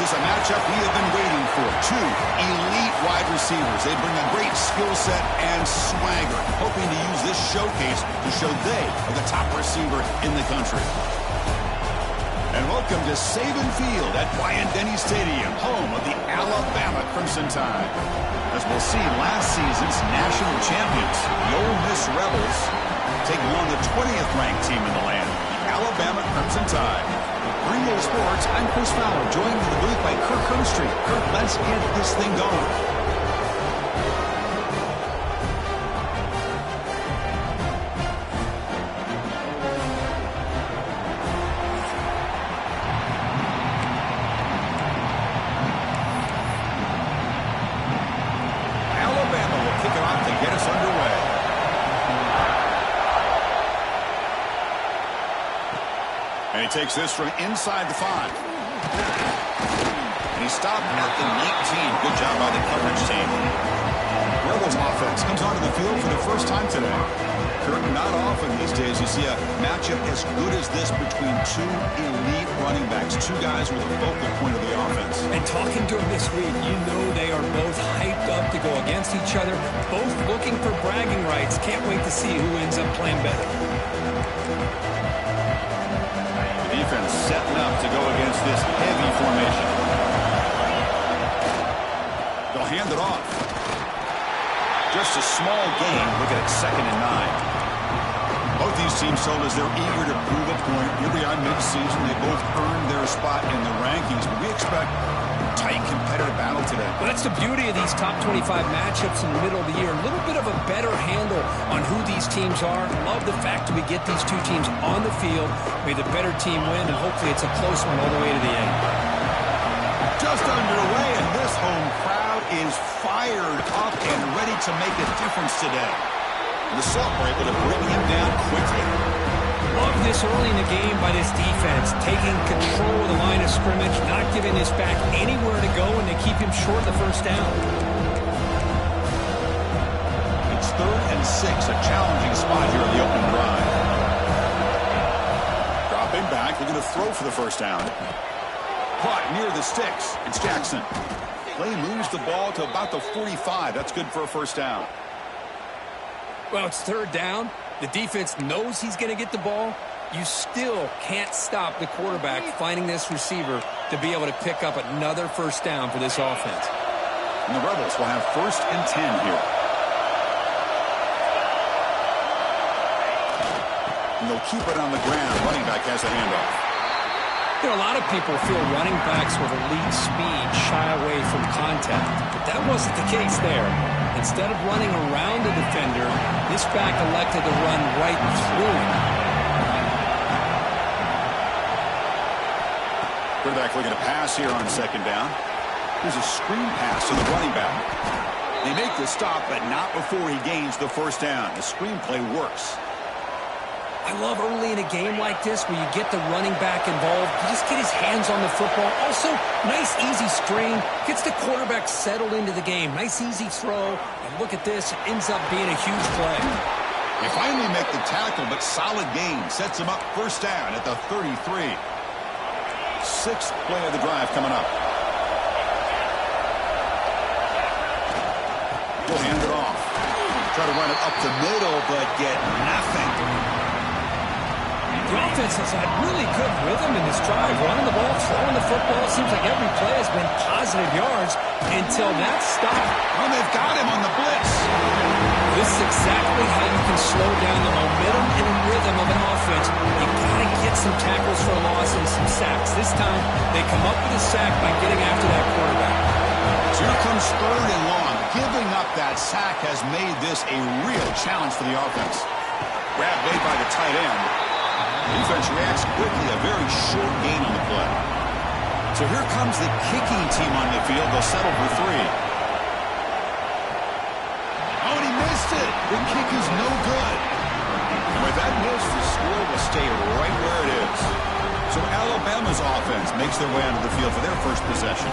is a matchup we have been waiting for. Two elite wide receivers. They bring a great skill set and swagger, hoping to use this showcase to show they are the top receiver in the country. And welcome to Saban Field at Bryant-Denny Stadium, home of the Alabama Crimson Tide. As we'll see, last season's national champions, the Ole Miss Rebels, taking on the 20th ranked team in the land, the Alabama Crimson Tide. Green Day Sports, I'm Chris Fowler, joined in the booth by Kirk Herbstreit. Kirk, let's get this thing going. Takes this from inside the 5. And he stopped at the 19. Good job by the coverage team. Rebels offense comes onto the field for the first time today. Kirk, not often these days you see a matchup as good as this between two elite running backs, two guys who are the focal point of the offense. And talking to them this week, you know they are both hyped up to go against each other, both looking for bragging rights. Can't wait to see who ends up playing better. Defense setting up to go against this heavy formation. They'll hand it off. Just a small gain. Look at it, 2nd and 9. Both these teams told us they're eager to prove a point. Here we are mid-season. They both earned their spot in the rankings, but we expect a tight competitive battle today. Well, that's the beauty of these top 25 matchups in the middle of the year. A little bit of a better handle on who these teams are. Love the fact that we get these two teams on the field. May the better team win, and hopefully it's a close one all the way to the end. Just underway, and this home crowd is fired up and ready to make a difference today. The Salt were able to bring him down quickly. Love this early in the game by this defense, taking control of the line of scrimmage, not giving this back anywhere to go, and they keep him short of the first down. It's 3rd and 6, a challenging spot here in the opening drive. Dropping back, looking to throw for the first down. Caught near the sticks. It's Jackson. Play moves the ball to about the 45. That's good for a first down. Well, it's 3rd down. The defense knows he's going to get the ball. You still can't stop the quarterback finding this receiver to be able to pick up another first down for this offense. And the Rebels will have 1st and 10 here. And they'll keep it on the ground. Running back has a handoff. You know, a lot of people feel running backs with elite speed shy away from contact, but that wasn't the case there. Instead of running around the defender, this back elected to run right through him. Quarterback looking to pass here on 2nd down. Here's a screen pass to the running back. They make the stop, but not before he gains the first down. The screen play works. I love early in a game like this where you get the running back involved. You just get his hands on the football. Also, nice, easy screen. Gets the quarterback settled into the game. Nice, easy throw. And look at this. It ends up being a huge play. They finally make the tackle, but solid gain. Sets him up first down at the 33. 6th play of the drive coming up. They'll hand it off. Try to run it up the middle, but get nothing. The offense has had really good rhythm in this drive. Running the ball, throwing the football. Seems like every play has been positive yards until that stop. Oh, they've got him on the blitz. This is exactly how you can slow down the momentum and rhythm of an offense. You got to get some tackles for a loss and some sacks. This time, they come up with a sack by getting after that quarterback. So here comes 3rd and long. Giving up that sack has made this a real challenge for the offense. Grab made by the tight end. Defense reacts quickly, a very short gain on the play. So here comes the kicking team on the field. They'll settle for 3. Oh, and he missed it. The kick is no good. And with that miss, the score will stay right where it is. So Alabama's offense makes their way onto the field for their first possession.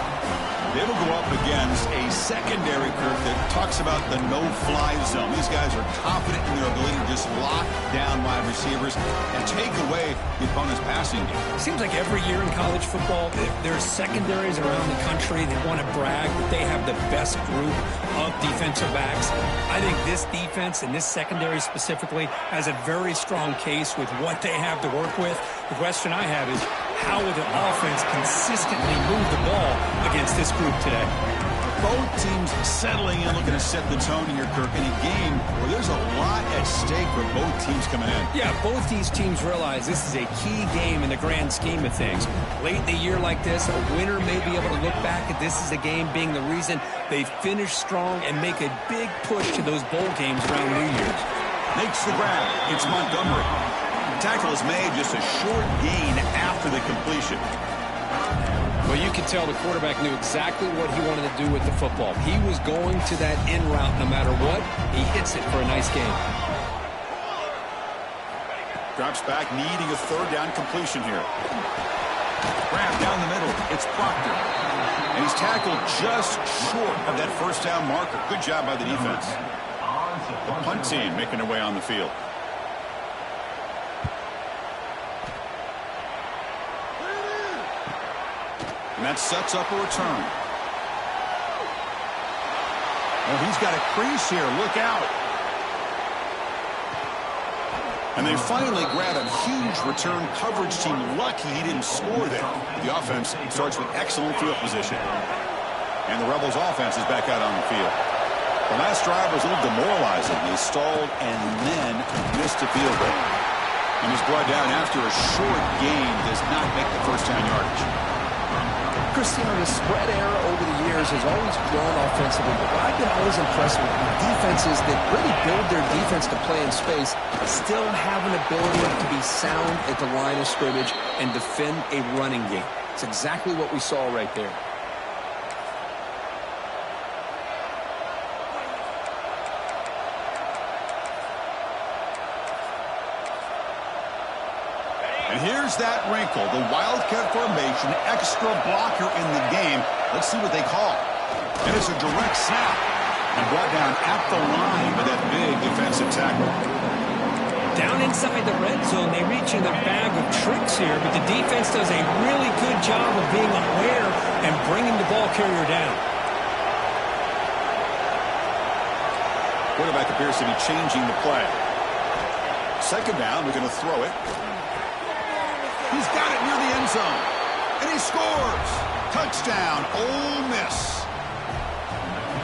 They will go up against a secondary group that talks about the no-fly zone. These guys are confident in their ability to just lock down wide receivers and take away the opponent's passing game. Seems like every year in college football, there's secondaries around the country that want to brag that they have the best group of defensive backs. I think this defense and this secondary specifically has a very strong case with what they have to work with. The question I have is, how will the offense consistently move the ball against this group today? Both teams settling in, looking to set the tone here, Kirk, in a game where there's a lot at stake for both teams coming in. Yeah, both these teams realize this is a key game in the grand scheme of things. Late in the year like this, a winner may be able to look back at this as a game being the reason they finish strong and make a big push to those bowl games around New Year's. Makes the grab. It's Montgomery. The tackle is made, just a short gain after the completion. Well, you can tell the quarterback knew exactly what he wanted to do with the football. He was going to that in route no matter what. He hits it for a nice gain. Drops back, needing a third down completion here. Grab down the middle. It's Proctor. And he's tackled just short of that first down marker. Good job by the defense. The punt team making their way on the field. And that sets up a return. Oh, he's got a crease here. Look out. And they finally grab a huge return. Coverage team lucky he didn't score there. The offense starts with excellent field position. And the Rebels offense is back out on the field. The last drive was a little demoralizing. They stalled and then missed a field goal. And is brought down after a short gain. Does not make the first down yardage. Christine, the spread era over the years has always grown offensively, but I've been always impressed with defenses that really build their defense to play in space, still have an ability to be sound at the line of scrimmage and defend a running game. It's exactly what we saw right there. And here's that wrinkle, the Wildcat formation, extra blocker in the game. Let's see what they call. And it's a direct snap. And brought down at the line with that big defensive tackle. Down inside the red zone, they reach in their bag of tricks here, but the defense does a really good job of being aware and bringing the ball carrier down. Quarterback appears to be changing the play. Second down, we're going to throw it. He's got it near the end zone. And he scores. Touchdown, Ole Miss.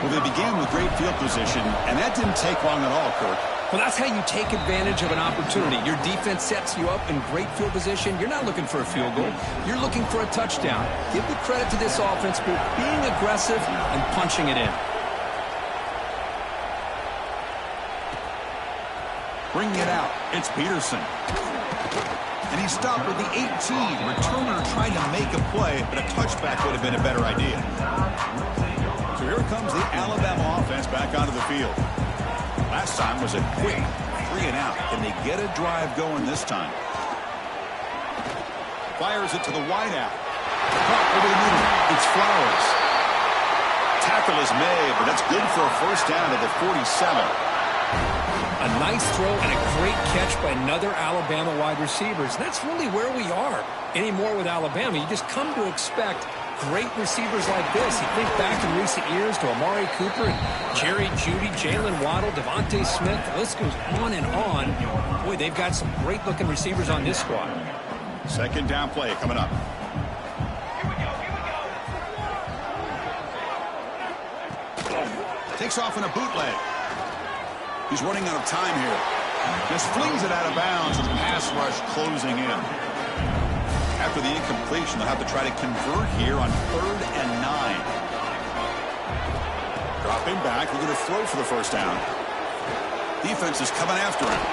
Well, they began with great field position, and that didn't take long at all, Kirk. Well, that's how you take advantage of an opportunity. Your defense sets you up in great field position. You're not looking for a field goal. You're looking for a touchdown. Give the credit to this offense for being aggressive and punching it in. Bringing it out, it's Peterson. And he stopped with the 18. Returner trying to make a play, but a touchback would have been a better idea. So here comes the Alabama offense back onto the field. Last time was a quick 3 and out. Can they get a drive going this time? Fires it to the wideout. Caught over the middle. It's Flowers. Tackle is made, but that's good for a first down at the 47. A nice throw and a great catch by another Alabama wide receiver. And that's really where we are anymore with Alabama. You just come to expect great receivers like this. You think back in recent years to Amari Cooper and Jerry Jeudy, Jalen Waddle, Devontae Smith. The list goes on and on. Boy, they've got some great-looking receivers on this squad. Second down play coming up. Takes off in a bootleg. He's running out of time here. Just flings it out of bounds with the pass rush closing in. After the incompletion, they'll have to try to convert here on 3rd and 9. Dropping back, we're going to throw for the first down. Defense is coming after him.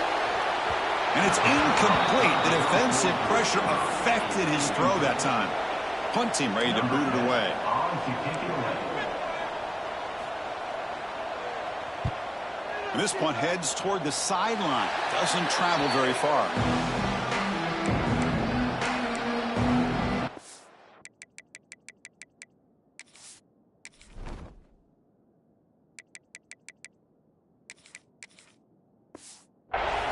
And it's incomplete. The defensive pressure affected his throw that time. Punt team ready to boot it away. And this punt heads toward the sideline. Doesn't travel very far.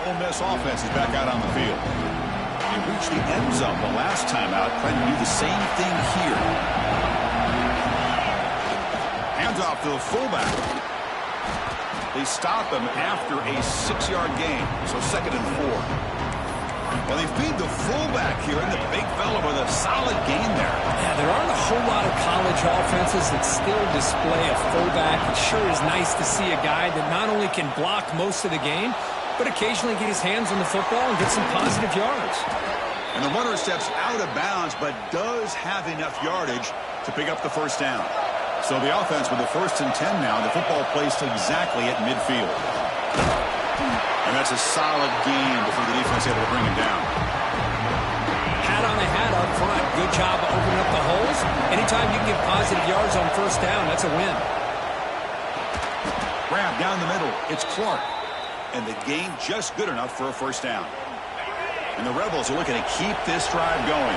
Ole Miss offense is back out on the field. They reached the end zone the last time out, trying to do the same thing here. Hands off to the fullback. They stop him after a 6-yard gain, so 2nd and 4. Well, they feed the fullback here, and the big fella with a solid gain there. Yeah, there aren't a whole lot of college offenses that still display a fullback. It sure is nice to see a guy that not only can block most of the game, but occasionally get his hands on the football and get some positive yards. And the runner steps out of bounds, but does have enough yardage to pick up the first down. So the offense with the 1st and 10 now, the football placed exactly at midfield. And that's a solid gain before the defense able to bring him down. Hat on a hat up front. Good job of opening up the holes. Anytime you can get positive yards on first down, that's a win. Grab down the middle. It's Clark. And the gain just good enough for a first down. And the Rebels are looking to keep this drive going.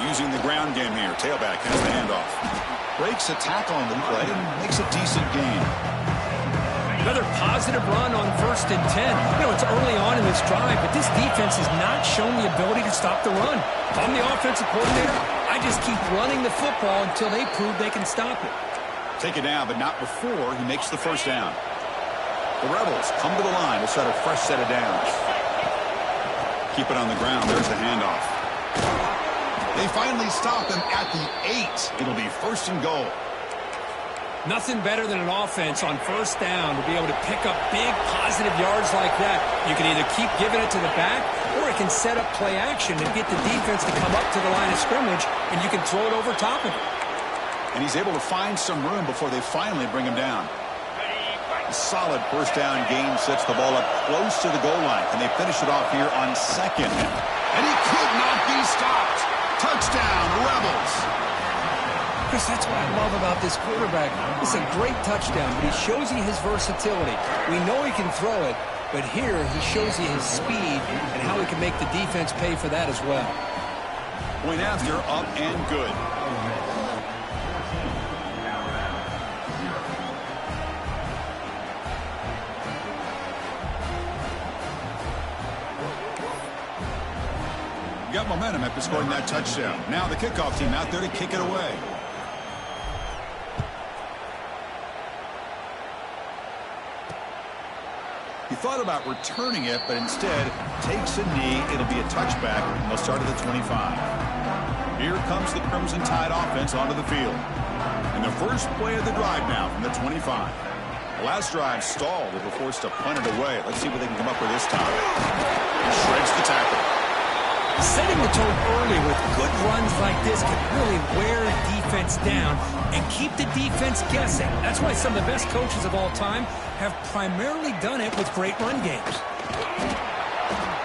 Using the ground game here. Tailback has the handoff. Breaks a tackle on the play and makes a decent gain. Another positive run on 1st and 10. You know, it's early on in this drive, but this defense has not shown the ability to stop the run. If I'm the offensive coordinator, I just keep running the football until they prove they can stop it. Take it down, but not before he makes the first down. The Rebels come to the line to start a fresh set of downs. Keep it on the ground. There's the handoff. They finally stop him at the 8. It'll be 1st and goal. Nothing better than an offense on first down to be able to pick up big positive yards like that. You can either keep giving it to the back, or it can set up play action and get the defense to come up to the line of scrimmage, and you can throw it over top of it. And he's able to find some room before they finally bring him down. A solid first down gain sets the ball up close to the goal line, and they finish it off here on 2nd. And he could not be stopped. Touchdown, Rebels. Chris, that's what I love about this quarterback. It's a great touchdown, but he shows you his versatility. We know he can throw it, but here he shows you his speed and how he can make the defense pay for that as well. Point after, up and good. Got momentum after scoring that touchdown. Now the kickoff team out there to kick it away. He thought about returning it, but instead takes a knee. It'll be a touchback, and they'll start at the 25. Here comes the Crimson Tide offense onto the field. And the first play of the drive now from the 25. The last drive stalled. They were forced to punt it away. Let's see what they can come up with this time. He shreds the tackle. Setting the tone early with good runs like this can really wear a defense down and keep the defense guessing. That's why some of the best coaches of all time have primarily done it with great run games.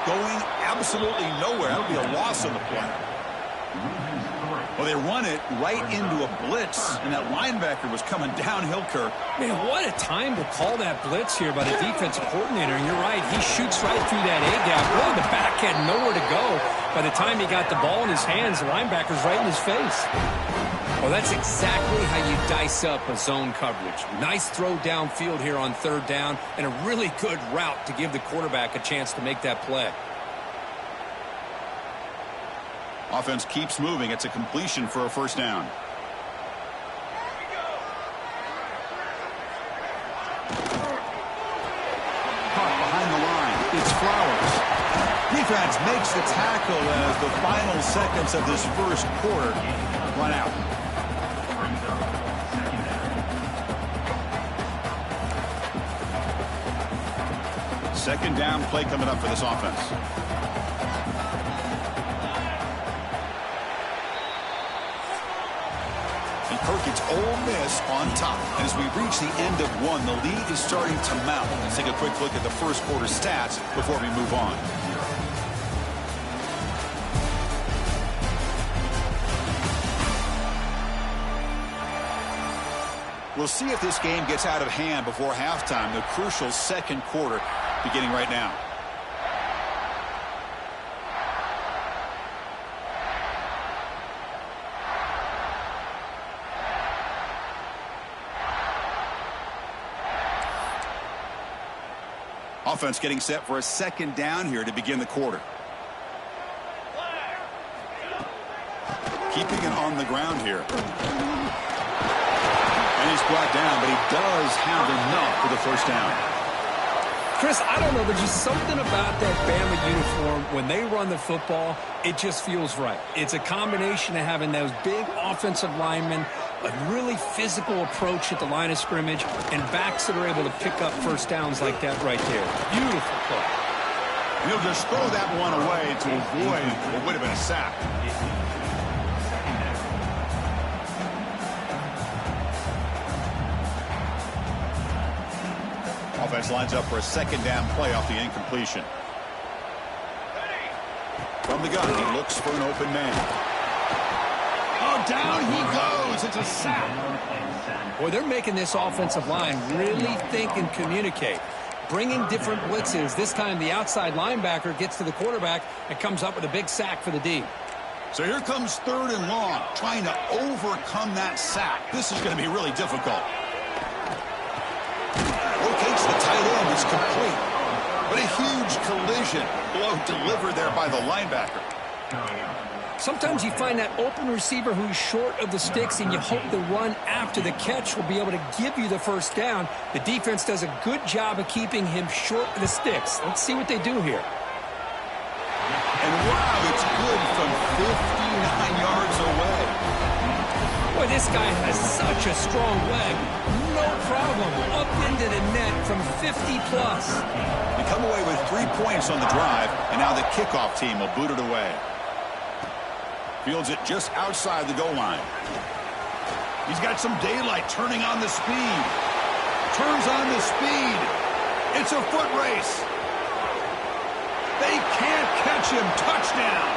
Going absolutely nowhere. That'll be a loss on the play. Well, they run it right into a blitz, and that linebacker was coming downhill, Kirk. Man, what a time to call that blitz here by the defensive coordinator. And you're right, he shoots right through that A-gap. Really, the back had nowhere to go. By the time he got the ball in his hands, the linebacker's right in his face. Well, that's exactly how you dice up a zone coverage. Nice throw downfield here on 3rd down, and a really good route to give the quarterback a chance to make that play. Offense keeps moving. It's a completion for a first down. Caught behind the line. It's Flowers. Defense makes the tackle as the final seconds of this first quarter run out. Second down play coming up for this offense. Kirk, it's Ole Miss on top. And as we reach the end of one, the lead is starting to mount. Let's take a quick look at the first quarter stats before we move on. We'll see if this game gets out of hand before halftime, the crucial second quarter beginning right now. Offense getting set for a second down here to begin the quarter. Keeping it on the ground here. And he's brought down, but he does have enough for the first down. Chris, I don't know. There's just something about that Bama uniform. When they run the football, it just feels right. It's a combination of having those big offensive linemen, a really physical approach at the line of scrimmage, and backs that are able to pick up first downs like that right there. Beautiful play. He'll just throw that one away to avoid what would have been a sack. Offense lines up for a second down play off the incompletion. From the gun, he looks for an open man. Oh, down he goes. It's a sack. Boy, they're making this offensive line really think and communicate. Bringing different blitzes. This time the outside linebacker gets to the quarterback and comes up with a big sack for the D. So here comes 3rd and long, trying to overcome that sack. This is going to be really difficult. Locates the tight end. It's complete. But a huge collision blow delivered there by the linebacker. Sometimes you find that open receiver who's short of the sticks, and you hope the run after the catch will be able to give you the first down. The defense does a good job of keeping him short of the sticks. Let's see what they do here. And wow, it's good from 59 yards away. Boy, this guy has such a strong leg. No problem. Up into the net from 50-plus. They come away with 3 points on the drive, and now the kickoff team will boot it away. Fields it just outside the goal line. He's got some daylight turning on the speed. Turns on the speed. It's a foot race. They can't catch him. Touchdown.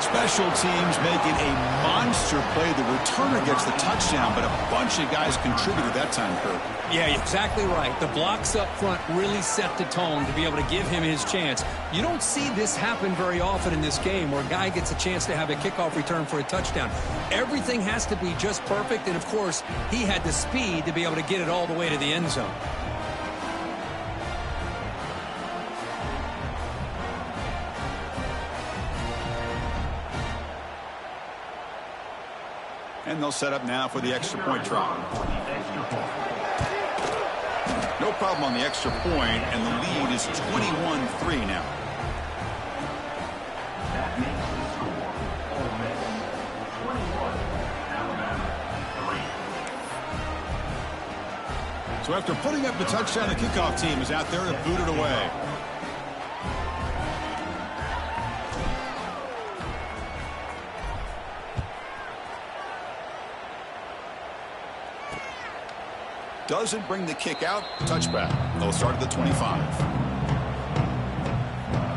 Special teams making a monster play. The returner gets the touchdown, but a bunch of guys contributed that time, Kurt. Yeah, exactly right. The blocks up front really set the tone to be able to give him his chance. You don't see this happen very often in this game where a guy gets a chance to have a kickoff return for a touchdown. Everything has to be just perfect, and of course, he had the speed to be able to get it all the way to the end zone. And they'll set up now for the extra point try. No problem on the extra point, and the lead is 21-3 now. So after putting up the touchdown, the kickoff team is out there to boot it away. Doesn't bring the kick out. Touchback. They'll start at the 25.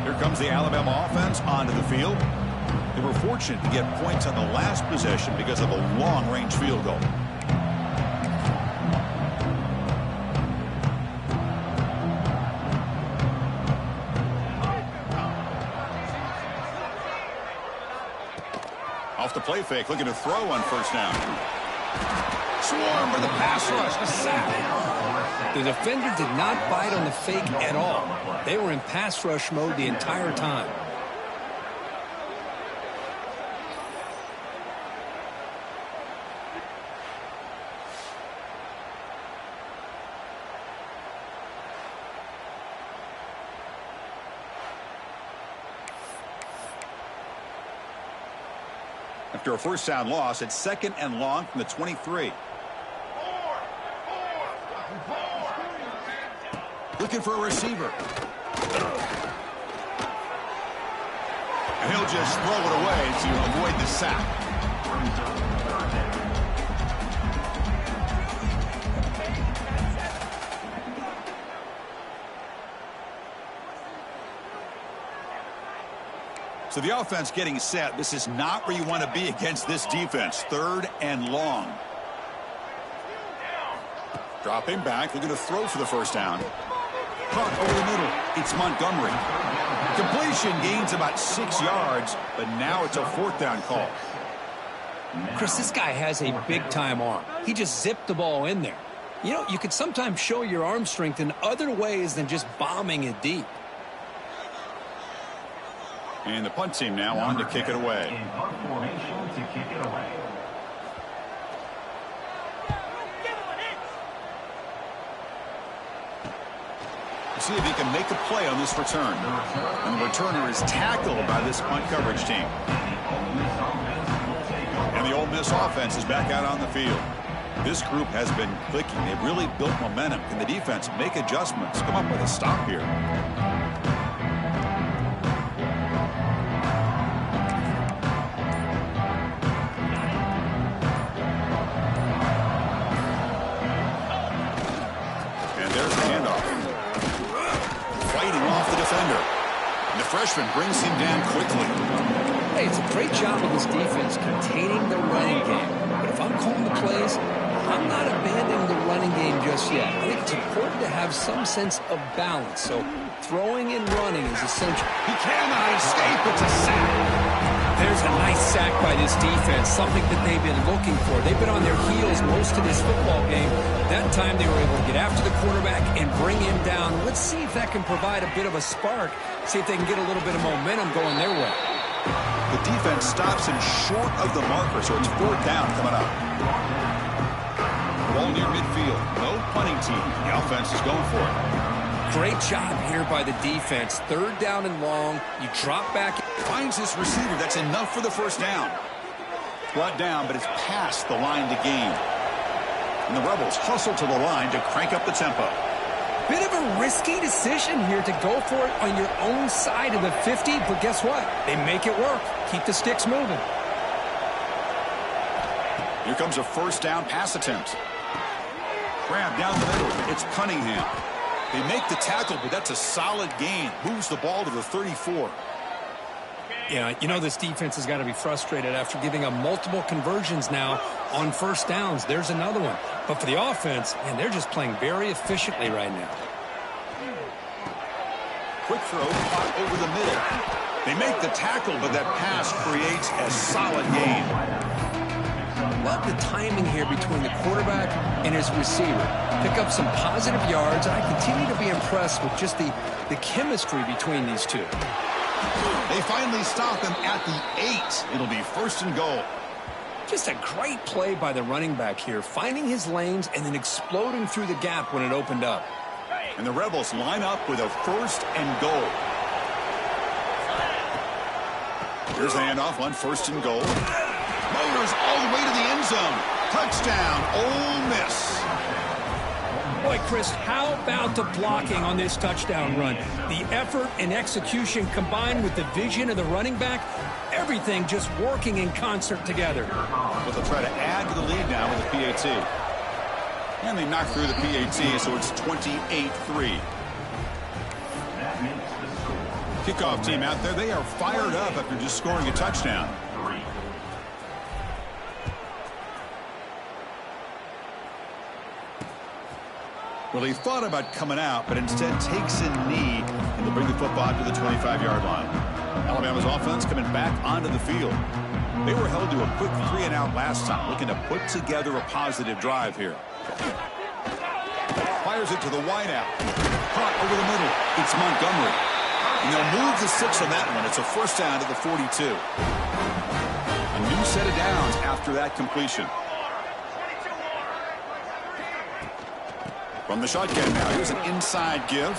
Here comes the Alabama offense onto the field. They were fortunate to get points on the last possession because of a long-range field goal. Off the play fake, looking to throw on first down. Swarm for the pass rush, a sack. The defender did not bite on the fake at all. They were in pass rush mode the entire time. After a first down loss, it's 2nd and long from the 23. Looking for a receiver. And he'll just throw it away to avoid the sack. So the offense getting set. This is not where you want to be against this defense. 3rd and long. Dropping back, looking to throw for the first down. Caught over the middle. It's Montgomery. Completion gains about 6 yards, but now it's a 4th down call. Chris, this guy has a big-time arm. He just zipped the ball in there. You know, you could sometimes show your arm strength in other ways than just bombing it deep. And the punt team now on to kick it away. In punt formation to kick it away. See if he can make a play on this return. And the returner is tackled by this punt coverage team. And the Ole Miss offense is back out on the field. This group has been clicking. They've really built momentum. Can the defense make adjustments? Come up with a stop here. And there's the handoff. Fighting off the defender. And the freshman brings him down quickly. Hey, it's a great job of this defense containing the running game. But if I'm calling the plays, I'm not abandoning the running game just yet. I think it's important to have some sense of balance. So throwing and running is essential. He cannot escape. It's a sack. There's a nice sack by this defense, something that they've been looking for. They've been on their heels most of this football game. That time they were able to get after the quarterback and bring him down. Let's see if that can provide a bit of a spark. See if they can get a little bit of momentum going their way. The defense stops him short of the marker, so it's 4th down coming up. Ball near midfield. No punting team. The offense is going for it. Great job here by the defense. 3rd down and long. You drop back. Finds this receiver. That's enough for the 1st down. Brought down, but it's past the line to gain. And the Rebels hustle to the line to crank up the tempo. Bit of a risky decision here to go for it on your own side of the 50, but guess what? They make it work. Keep the sticks moving. Here comes a 1st down pass attempt. Grab down the middle. It's Cunningham. They make the tackle, but that's a solid gain. Moves the ball to the 34. Yeah, you know this defense has got to be frustrated after giving up multiple conversions now on 1st downs. There's another one. But for the offense, man, they're just playing very efficiently right now. Quick throw, caught over the middle. They make the tackle, but that pass creates a solid gain. Love the timing here between the quarterback and his receiver. Pick up some positive yards, and I continue to be impressed with just the chemistry between these two. They finally stop him at the 8. It'll be 1st and goal. Just a great play by the running back here, finding his lanes and then exploding through the gap when it opened up. And the Rebels line up with a 1st and goal. Here's the handoff on 1st and goal. Motors all the way to the end zone. Touchdown, Ole Miss. Boy, Chris, how about the blocking on this touchdown run? The effort and execution combined with the vision of the running back, everything just working in concert together. But they'll try to add to the lead now with the PAT. And they knock through the PAT, so it's 28-3. Kickoff team out there, they are fired up after just scoring a touchdown. Well, he thought about coming out, but instead takes a knee, and they'll bring the football to the 25-yard line. Alabama's offense coming back onto the field. They were held to a quick 3-and-out last time, looking to put together a positive drive here. Fires it to the wideout. Caught over the middle. It's Montgomery. And they'll move the 6 on that one. It's a 1st down to the 42. A new set of downs after that completion. From the shotgun now, here's an inside give.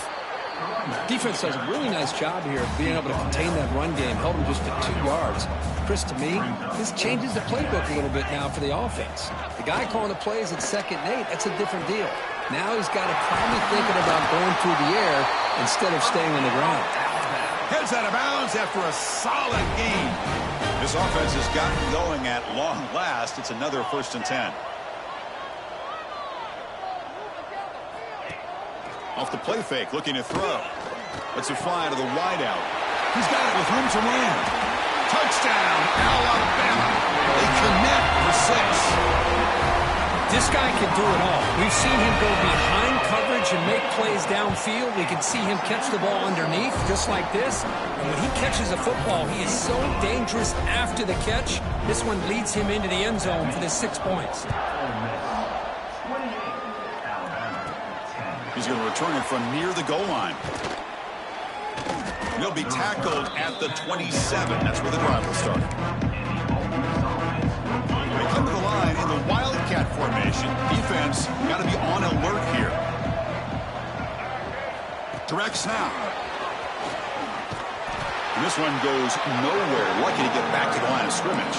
Defense does a really nice job here of being able to contain that run game, held him just to 2 yards. Chris, to me, this changes the playbook a little bit now for the offense. The guy calling the plays at 2nd and 8, that's a different deal. Now he's got to probably thinking about going through the air instead of staying on the ground. Heads out of bounds after a solid gain. This offense has gotten going at long last. It's another 1st and 10. Off the play fake, looking to throw. Lets it fly to the wideout. He's got it with room to run. Touchdown, Alabama. They connect for 6. This guy can do it all. We've seen him go behind coverage and make plays downfield. We can see him catch the ball underneath, just like this. And when he catches a football, he is so dangerous after the catch. This one leads him into the end zone for the 6 points. He's going to return it from near the goal line. He'll be tackled at the 27. That's where the drive will start. They come to the line in the Wildcat formation. Defense got to be on alert here. Direct snap. And this one goes nowhere. Lucky to get back to the line of scrimmage.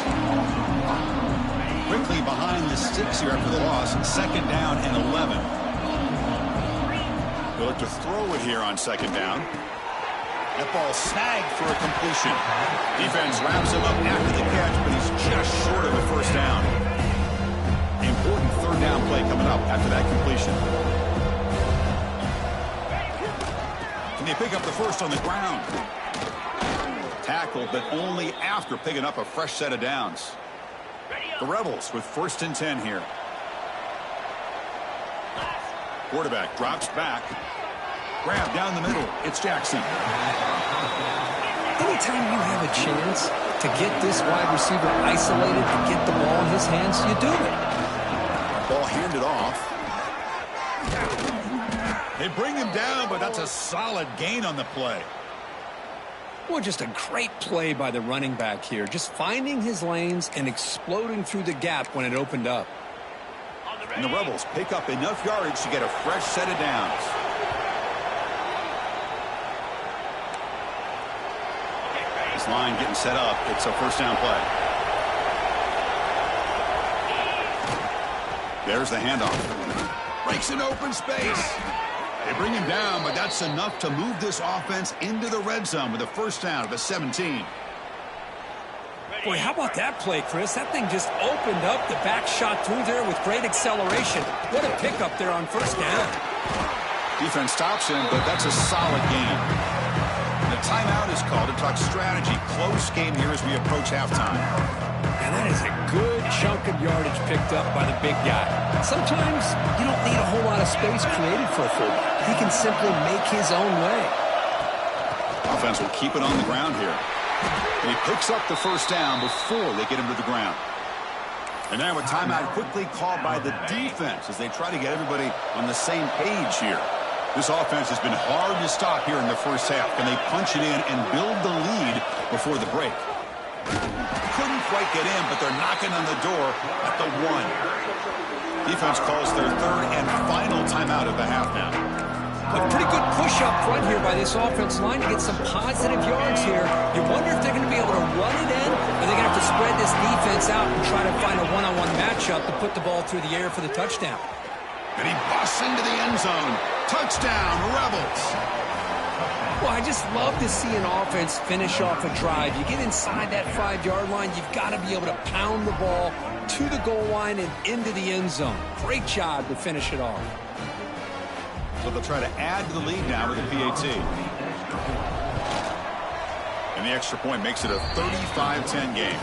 Quickly behind the sticks here after the loss. 2nd down and 11. They'll look to throw it here on 2nd down. That ball snagged for a completion. Defense wraps him up after the catch, but he's just short of a 1st down. Important 3rd down play coming up after that completion. Can they pick up the 1st on the ground? Tackled, but only after picking up a fresh set of downs. The Rebels with 1st and 10 here. Quarterback drops back. Grab down the middle. It's Jackson. Anytime you have a chance to get this wide receiver isolated, to get the ball in his hands, you do it. Ball handed off. They bring him down, but that's a solid gain on the play. Well, just a great play by the running back here. Just finding his lanes and exploding through the gap when it opened up. And the Rebels pick up enough yardage to get a fresh set of downs. This line getting set up. It's a 1st down play. There's the handoff. Breaks an open space. They bring him down, but that's enough to move this offense into the red zone with a 1st down at the 17. Boy, how about that play, Chris? That thing just opened up. The back shot through there with great acceleration. What a pickup there on 1st down. Defense stops him, but that's a solid gain. The timeout is called to talk strategy. Close game here as we approach halftime. And that is a good chunk of yardage picked up by the big guy. Sometimes you don't need a whole lot of space created for a fullback. He can simply make his own way. Offense will keep it on the ground here. And he picks up the 1st down before they get him to the ground. And now a timeout quickly called by the defense as they try to get everybody on the same page here. This offense has been hard to stop here in the 1st half. Can they punch it in and build the lead before the break? Couldn't quite get in, but they're knocking on the door at the 1. Defense calls their 3rd and final timeout of the half now. A pretty good push up front here by this offense line to get some positive yards here. You wonder if they're going to be able to run it in, or they're going to have to spread this defense out and try to find a one-on-one matchup to put the ball through the air for the touchdown. And he busts into the end zone. Touchdown, Rebels. Well, I just love to see an offense finish off a drive. You get inside that 5-yard line, you've got to be able to pound the ball to the goal line and into the end zone. Great job to finish it off. So they'll try to add to the lead now with a PAT. And the extra point makes it a 35-10 game.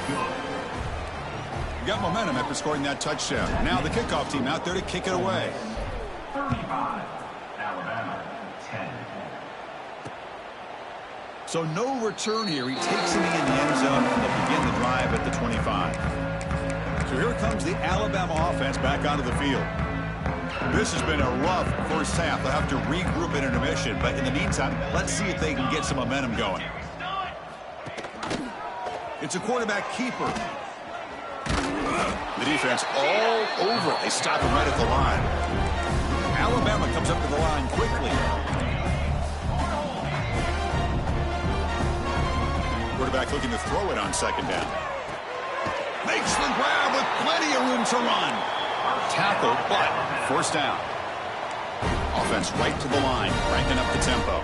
You got momentum after scoring that touchdown. Now the kickoff team out there to kick it away. 35, Alabama, 10. So no return here. He takes it in the end zone, and they'll begin the drive at the 25. So here comes the Alabama offense back onto the field. This has been a rough 1st half. They'll have to regroup in intermission, but in the meantime, let's see if they can get some momentum going. It's a quarterback keeper. The defense all over it. They stop him right at the line. Alabama comes up to the line quickly. Quarterback looking to throw it on 2nd down. Makes the grab with plenty of room to run. Tackle, but 1st down. Offense right to the line, cranking up the tempo.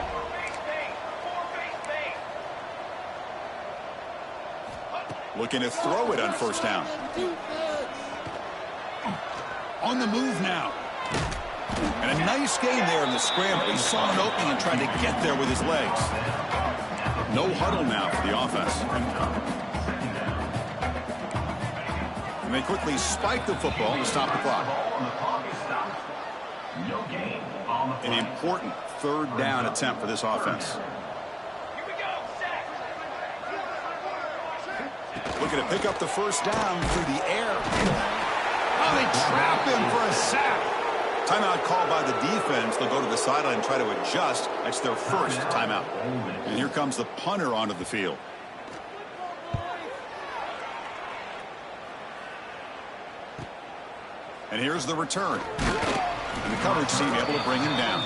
Looking to throw it on 1st down. On the move now. And a nice gain there in the scramble. He saw an opening and tried to get there with his legs. No huddle now for the offense. And they quickly spike the football to stop the clock. An important 3rd down attempt for this offense. Looking to pick up the 1st down through the air. Oh, they trap him for a sack. Timeout called by the defense. They'll go to the sideline and try to adjust. That's their first timeout. And here comes the punter onto the field. And here's the return. And the coverage team able to bring him down.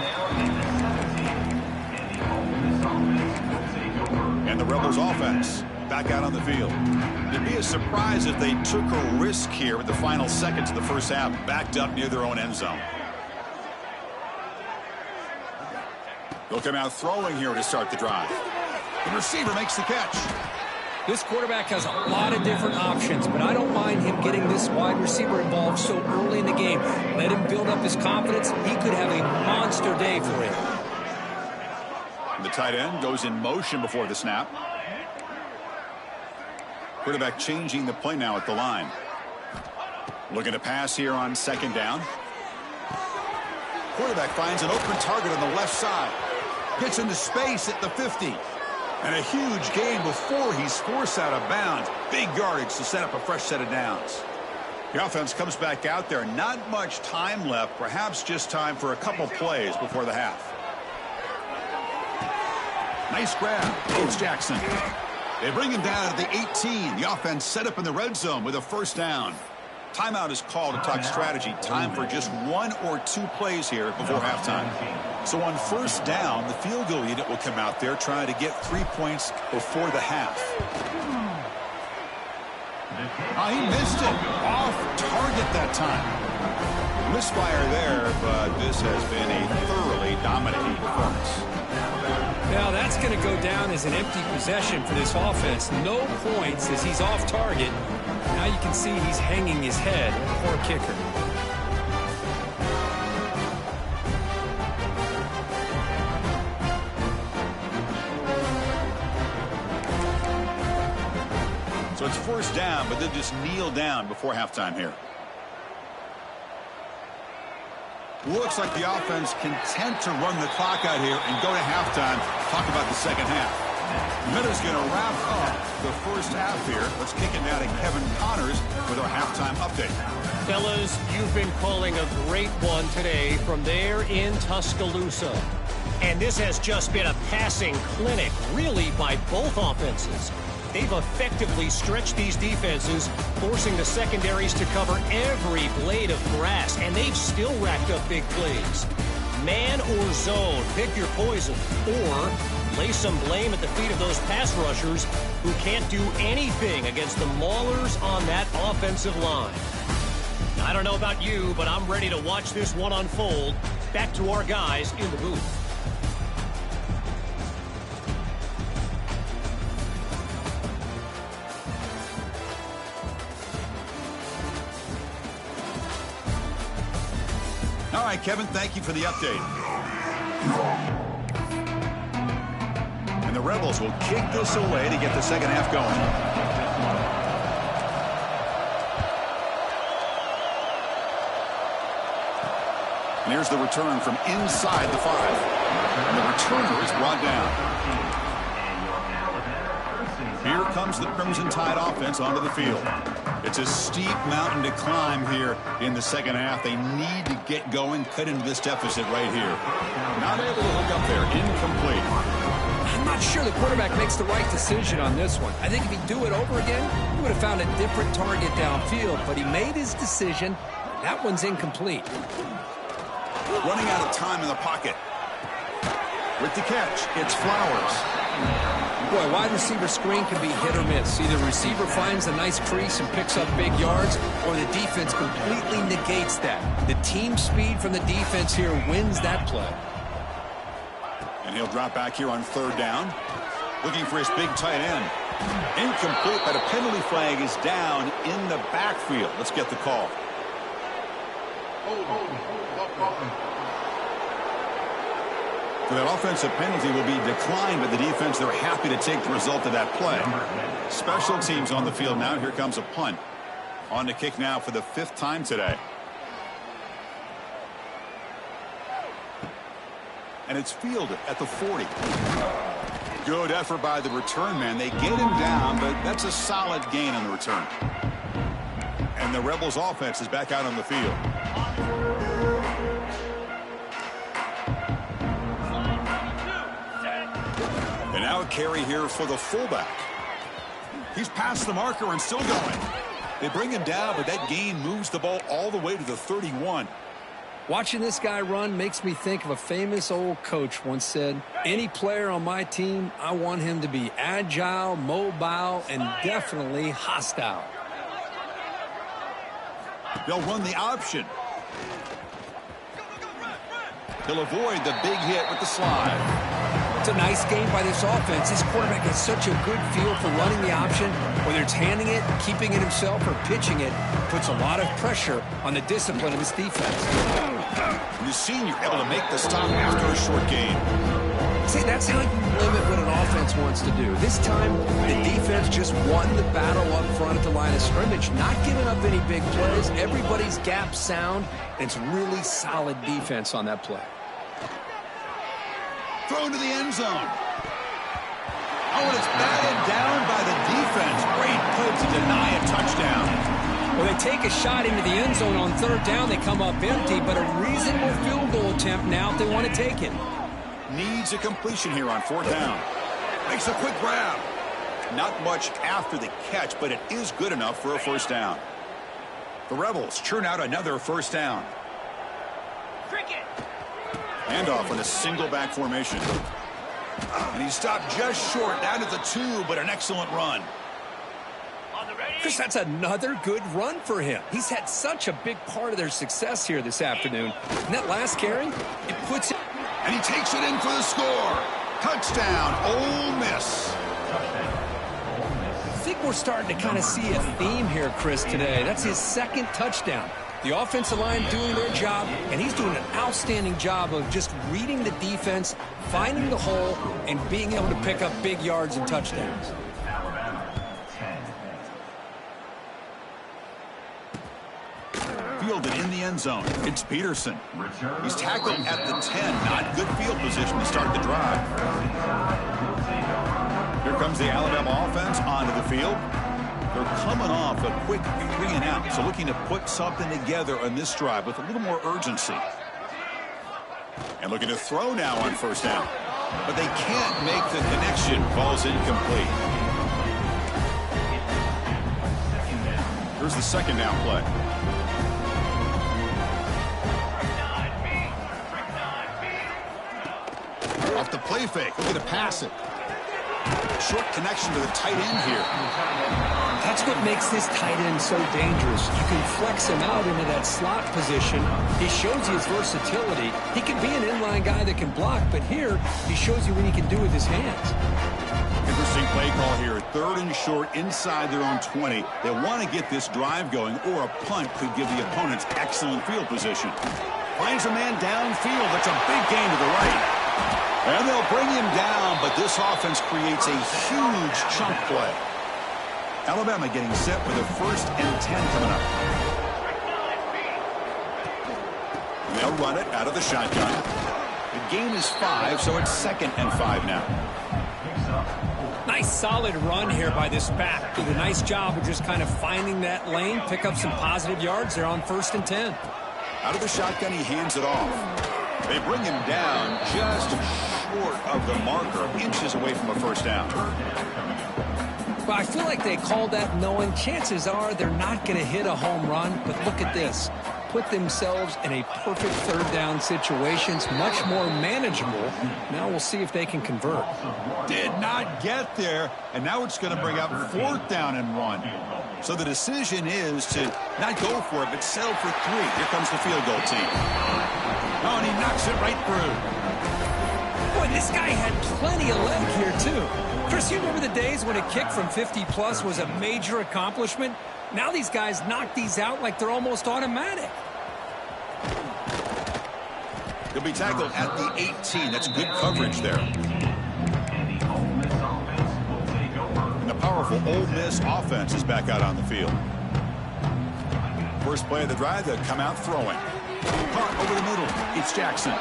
And the Rebels offense back out on the field. It'd be a surprise if they took a risk here with the final seconds of the first half, backed up near their own end zone. They'll come out throwing here to start the drive. The receiver makes the catch. This quarterback has a lot of different options, but I don't mind him getting this wide receiver involved so early in the game. Let him build up his confidence. He could have a monster day for him. And the tight end goes in motion before the snap. Quarterback changing the play now at the line. Looking to pass here on second down. Quarterback finds an open target on the left side. Gets into space at the 50. And a huge gain before he's forced out of bounds. Big yardage to set up a fresh set of downs. The offense comes back out there. Not much time left. Perhaps just time for a couple plays before the half. Nice grab. Coach Jackson. They bring him down at the 18. The offense set up in the red zone with a first down. Timeout is called to talk strategy. Time for just 1 or 2 plays here before halftime. So on first down, the field goal unit will come out there trying to get 3 points before the half. He missed it. Off target that time. Misfire there, but this has been a thoroughly dominating performance. Now that's going to go down as an empty possession for this offense. No points as he's off target. Now you can see he's hanging his head. Poor kicker. So it's first down, but they'll just kneel down before halftime here. Looks like the offense content to run the clock out here and go to halftime. Talk about the second half. Miller's going to wrap up the first half here. Let's kick it now to Kevin Connors with our halftime update. Fellas, you've been calling a great one today from there in Tuscaloosa. And this has just been a passing clinic, really, by both offenses. They've effectively stretched these defenses, forcing the secondaries to cover every blade of grass, and they've still racked up big plays. Man or zone, pick your poison, or lay some blame at the feet of those pass rushers who can't do anything against the maulers on that offensive line. I don't know about you, but I'm ready to watch this one unfold. Back to our guys in the booth. All right, Kevin, thank you for the update. And the Rebels will kick this away to get the second half going. And here's the return from inside the 5. And the returner is brought down. Here comes the Crimson Tide offense onto the field. It's a steep mountain to climb here in the second half. They need to get going, cut into this deficit right here. Not able to hook up there. Incomplete. I'm not sure the quarterback makes the right decision on this one. I think if he'd do it over again, he would have found a different target downfield, but he made his decision. That one's incomplete. Running out of time in the pocket. With the catch, it's Flowers. Boy, wide receiver screen can be hit or miss. Either the receiver finds a nice crease and picks up big yards, or the defense completely negates that. The team speed from the defense here wins that play. And he'll drop back here on third down. Looking for his big tight end. Incomplete, but a penalty flag is down in the backfield. Let's get the call. So that offensive penalty will be declined by the defense. They're happy to take the result of that play. Special teams on the field now. Here comes a punt. On to kick now for the 5th time today. And it's fielded at the 40. Good effort by the return man. They get him down, but that's a solid gain on the return. And the Rebels offense is back out on the field. Now a carry here for the fullback. He's past the marker and still going. They bring him down, but that gain moves the ball all the way to the 31. Watching this guy run makes me think of a famous old coach once said, any player on my team, I want him to be agile, mobile, and definitely hostile. They'll run the option. He'll avoid the big hit with the slide. It's a nice game by this offense. This quarterback has such a good feel for running the option. Whether it's handing it, keeping it himself, or pitching it, puts a lot of pressure on the discipline of this defense. And the senior able to make the stop after a short gain. See, that's how you limit what an offense wants to do. This time, the defense just won the battle up front at the line of scrimmage, not giving up any big plays. Everybody's gap sound. It's really solid defense on that play. Thrown to the end zone. Oh, and it's batted down by the defense. Great play to deny a touchdown. Well, they take a shot into the end zone on third down. They come up empty, but a reasonable field goal attempt now if they want to take it. Needs a completion here on fourth down. Makes a quick grab. Not much after the catch, but it is good enough for a first down. The Rebels churn out another first down. Handoff in a single back formation. And he stopped just short down at the 2, but an excellent run. Chris, that's another good run for him. He's had such a big part of their success here this afternoon. And that last carry, it puts it. And he takes it in for the score. Touchdown, Ole Miss. I think we're starting to kind of see a theme here, Chris, today. That's his second touchdown. The offensive line doing their job, and he's doing an outstanding job of just reading the defense, finding the hole, and being able to pick up big yards and touchdowns. Fielded in the end zone. It's Peterson. He's tackled at the 10. Not good field position to start the drive. Here comes the Alabama offense onto the field. They're coming off a quick 3-and-out, so looking to put something together on this drive with a little more urgency. And looking to throw now on first down. But they can't make the connection. Ball's incomplete. Here's the second down play. Off the play fake, looking to pass it. Short connection to the tight end here. That's what makes this tight end so dangerous. You can flex him out into that slot position. He shows you his versatility. He can be an inline guy that can block, but here he shows you what he can do with his hands. Interesting play call here. Third and short inside their own 20. They want to get this drive going, or a punt could give the opponents excellent field position. Finds a man downfield. That's a big gain to the right. And they'll bring him down, but this offense creates a huge chunk play. Alabama getting set with a 1st and 10 coming up. They'll run it out of the shotgun. The gain is 5, so it's 2nd and 5 now. Nice solid run here by this back. Did a nice job of just kind of finding that lane, pick up some positive yards. They're on 1st and 10. Out of the shotgun, he hands it off. They bring him down just short of the marker, inches away from a first down. Well, I feel like they called that knowing chances are they're not going to hit a home run, but look at this. Put themselves in a perfect third down situations, much more manageable. Now we'll see if they can convert. Did not get there, and now it's going to bring up 4th down and 1. So the decision is to not go for it, but settle for 3. Here comes the field goal team. Oh, and he knocks it right through. Boy, this guy had plenty of leg here, too. Chris, you remember the days when a kick from 50-plus was a major accomplishment? Now these guys knock these out like they're almost automatic. He'll be tackled at the 18. That's good coverage there. And the powerful Ole Miss offense is back out on the field. First play of the drive, they'll come out throwing. Caught over the middle. It's Jackson.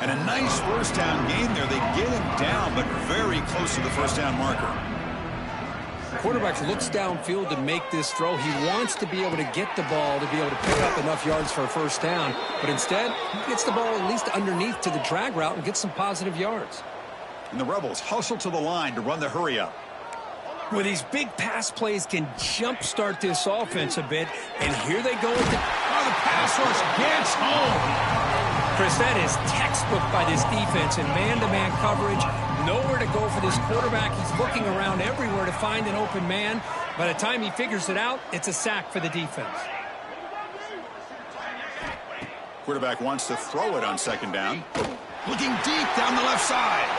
And a nice first down gain there. They get him down, but very close to the first down marker. The quarterback looks downfield to make this throw. He wants to be able to get the ball to be able to pick up enough yards for a first down. But instead, he gets the ball at least underneath to the drag route and gets some positive yards. And the Rebels hustle to the line to run the hurry up. Well, these big pass plays can jumpstart this offense a bit. And here they go with the pass rush gets home. Chris, that is textbook by this defense in man-to-man coverage. Nowhere to go for this quarterback. He's looking around everywhere to find an open man. By the time he figures it out, it's a sack for the defense. Quarterback wants to throw it on second down. Looking deep down the left side.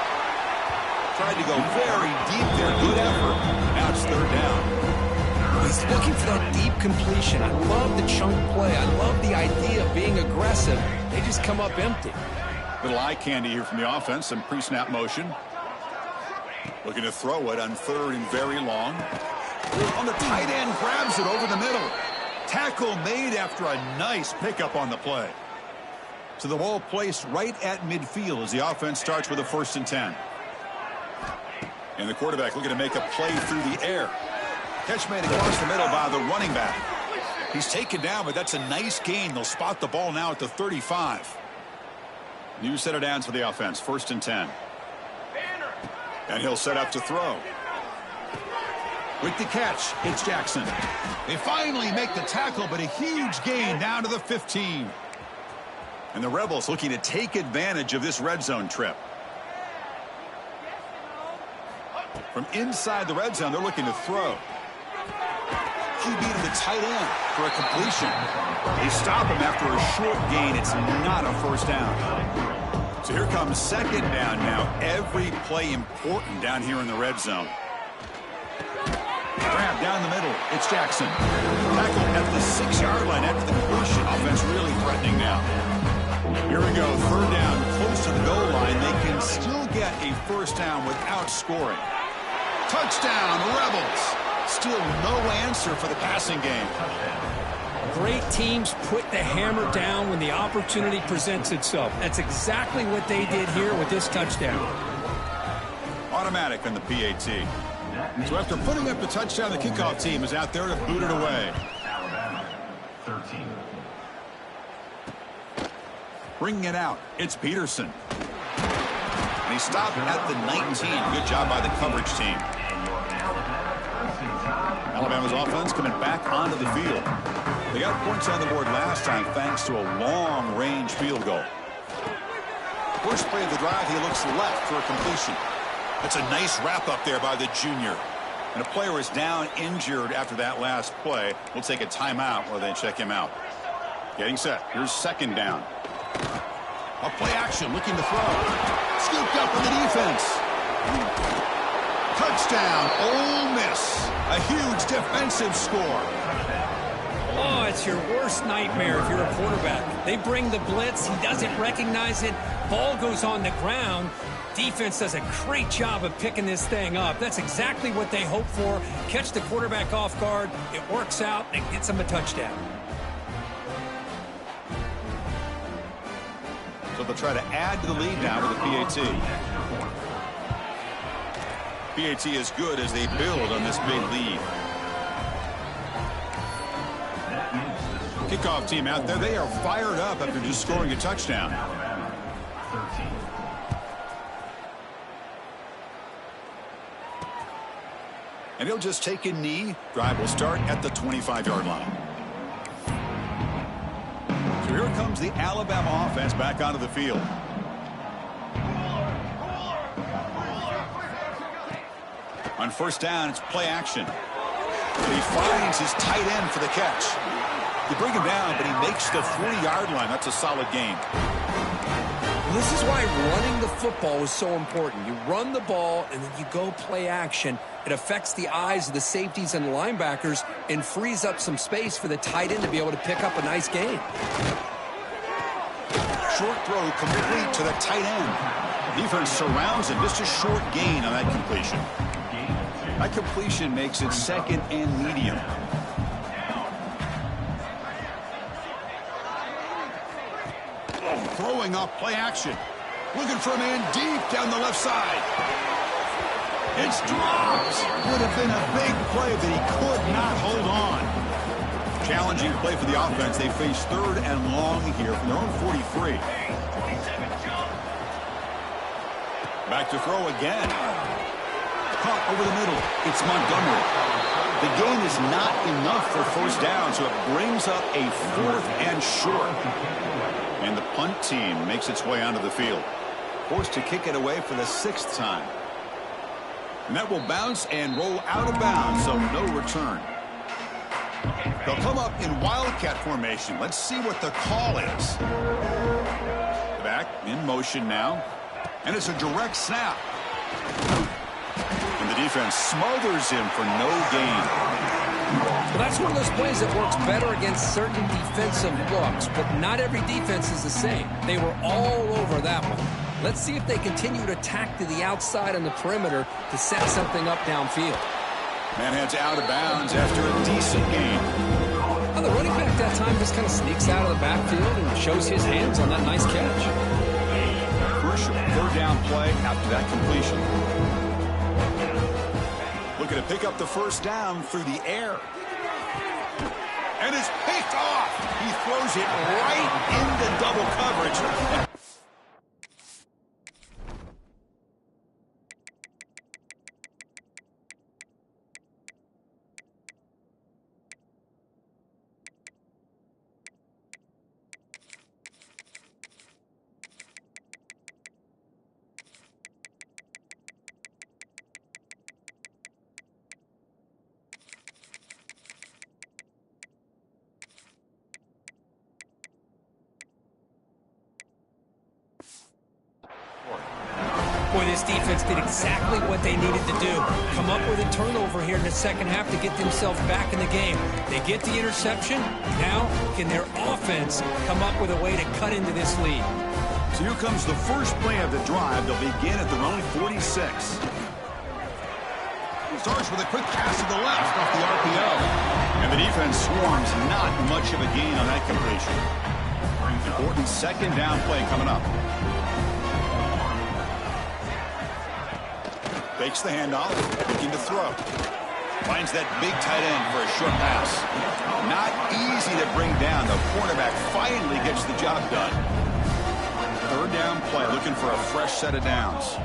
Tried to go very deep there. Good effort. Now it's third down. He's looking for that deep completion. I love the chunk play. I love the idea of being aggressive. They just come up empty. Little eye candy here from the offense. Some pre-snap motion. Looking to throw it on third and very long. On the tight end, grabs it over the middle. Tackle made after a nice pickup on the play. So the ball placed right at midfield as the offense starts with a 1st and 10. And the quarterback looking to make a play through the air. Catch made across the middle by the running back. He's taken down, but that's a nice gain. They'll spot the ball now at the 35. New set of downs for the offense. 1st and 10. And he'll set up to throw. With the catch, it's Jackson. They finally make the tackle, but a huge gain down to the 15. And the Rebels looking to take advantage of this red zone trip. From inside the red zone, they're looking to throw. QB to the tight end for a completion. They stop him after a short gain. It's not a 1st down. So here comes 2nd down now. Every play important down here in the red zone. Grab down the middle. It's Jackson. Tackle at the 6-yard line after the completion. Offense really threatening now. Here we go. 3rd down, close to the goal line. They can still get a 1st down without scoring. Touchdown, Rebels. Still no answer for the passing game. Great teams put the hammer down when the opportunity presents itself. That's exactly what they did here with this touchdown. Automatic on the PAT. So after putting up the touchdown, the kickoff team is out there to boot it away. Alabama, 13. Bringing it out, it's Peterson. And he stopped at the 19. Good job by the coverage team. Alabama's offense coming back onto the field. They got points on the board last time thanks to a long-range field goal. First play of the drive, he looks left for a completion. That's a nice wrap-up there by the junior. And a player is down injured after that last play. We'll take a timeout while they check him out. Getting set. Here's 2nd down. A play action, looking to throw. Scooped up in the defense. Touchdown, Ole Miss. A huge defensive score. Oh, it's your worst nightmare if you're a quarterback. They bring the blitz. He doesn't recognize it. Ball goes on the ground. Defense does a great job of picking this thing up. That's exactly what they hope for. Catch the quarterback off guard. It works out and it gets them a touchdown. So they'll try to add to the lead now with the PAT. PAT is good as they build on this big lead. Kickoff team out there. They are fired up after just scoring a touchdown. And he'll just take a knee. Drive will start at the 25-yard line. So here comes the Alabama offense back onto the field. On 1st down, it's play action. And he finds his tight end for the catch. They bring him down, but he makes the 40-yard line. That's a solid gain. This is why running the football is so important. You run the ball, and then you go play action. It affects the eyes of the safeties and linebackers and frees up some space for the tight end to be able to pick up a nice gain. Short throw complete to the tight end. Defense surrounds him. Just a short gain on that completion. That completion makes it 2nd and medium. Throwing off play action. Looking for a man deep down the left side. It's dropped. Would have been a big play, but he could not hold on. Challenging play for the offense. They face 3rd and long here from their own 43. Back to throw again. Caught over the middle. It's Montgomery. The gain is not enough for first down, so it brings up a 4th and short. And the punt team makes its way onto the field. Forced to kick it away for the 6th time. And that will bounce and roll out of bounds, so no return. They'll come up in wildcat formation. Let's see what the call is. Back in motion now. And it's a direct snap. And the defense smothers him for no gain. Well, that's one of those plays that works better against certain defensive looks, but not every defense is the same. They were all over that one. Let's see if they continue to attack to the outside on the perimeter to set something up downfield. Man heads out of bounds after a decent gain. Well, the running back that time just kind of sneaks out of the backfield and shows his hands on that nice catch. Crucial 3rd down play after that completion. Looking to pick up the first down through the air. And it's picked off. He throws it right into double coverage. Boy, this defense did exactly what they needed to do. Come up with a turnover here in the second half to get themselves back in the game. They get the interception. Now, can their offense come up with a way to cut into this lead? So here comes the first play of the drive. They'll begin at their own 46. Starts with a quick pass to the left off the RPO. And the defense swarms not much of a gain on that completion. Important 2nd down play coming up. Fakes the handoff, looking to throw. Finds that big tight end for a short pass. Not easy to bring down. The cornerback finally gets the job done. 3rd down play, looking for a fresh set of downs.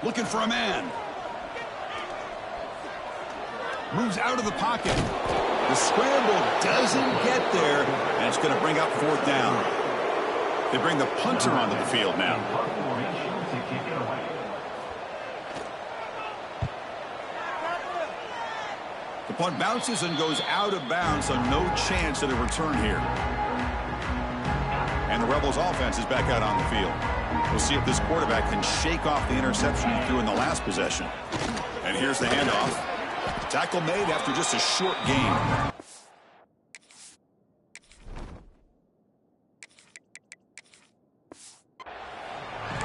Looking for a man. Moves out of the pocket. The scramble doesn't get there, and it's going to bring up 4th down. They bring the punter onto the field now. The punt bounces and goes out of bounds, so no chance of a return here. And the Rebels offense is back out on the field. We'll see if this quarterback can shake off the interception he threw in the last possession. And here's the handoff. Tackle made after just a short gain.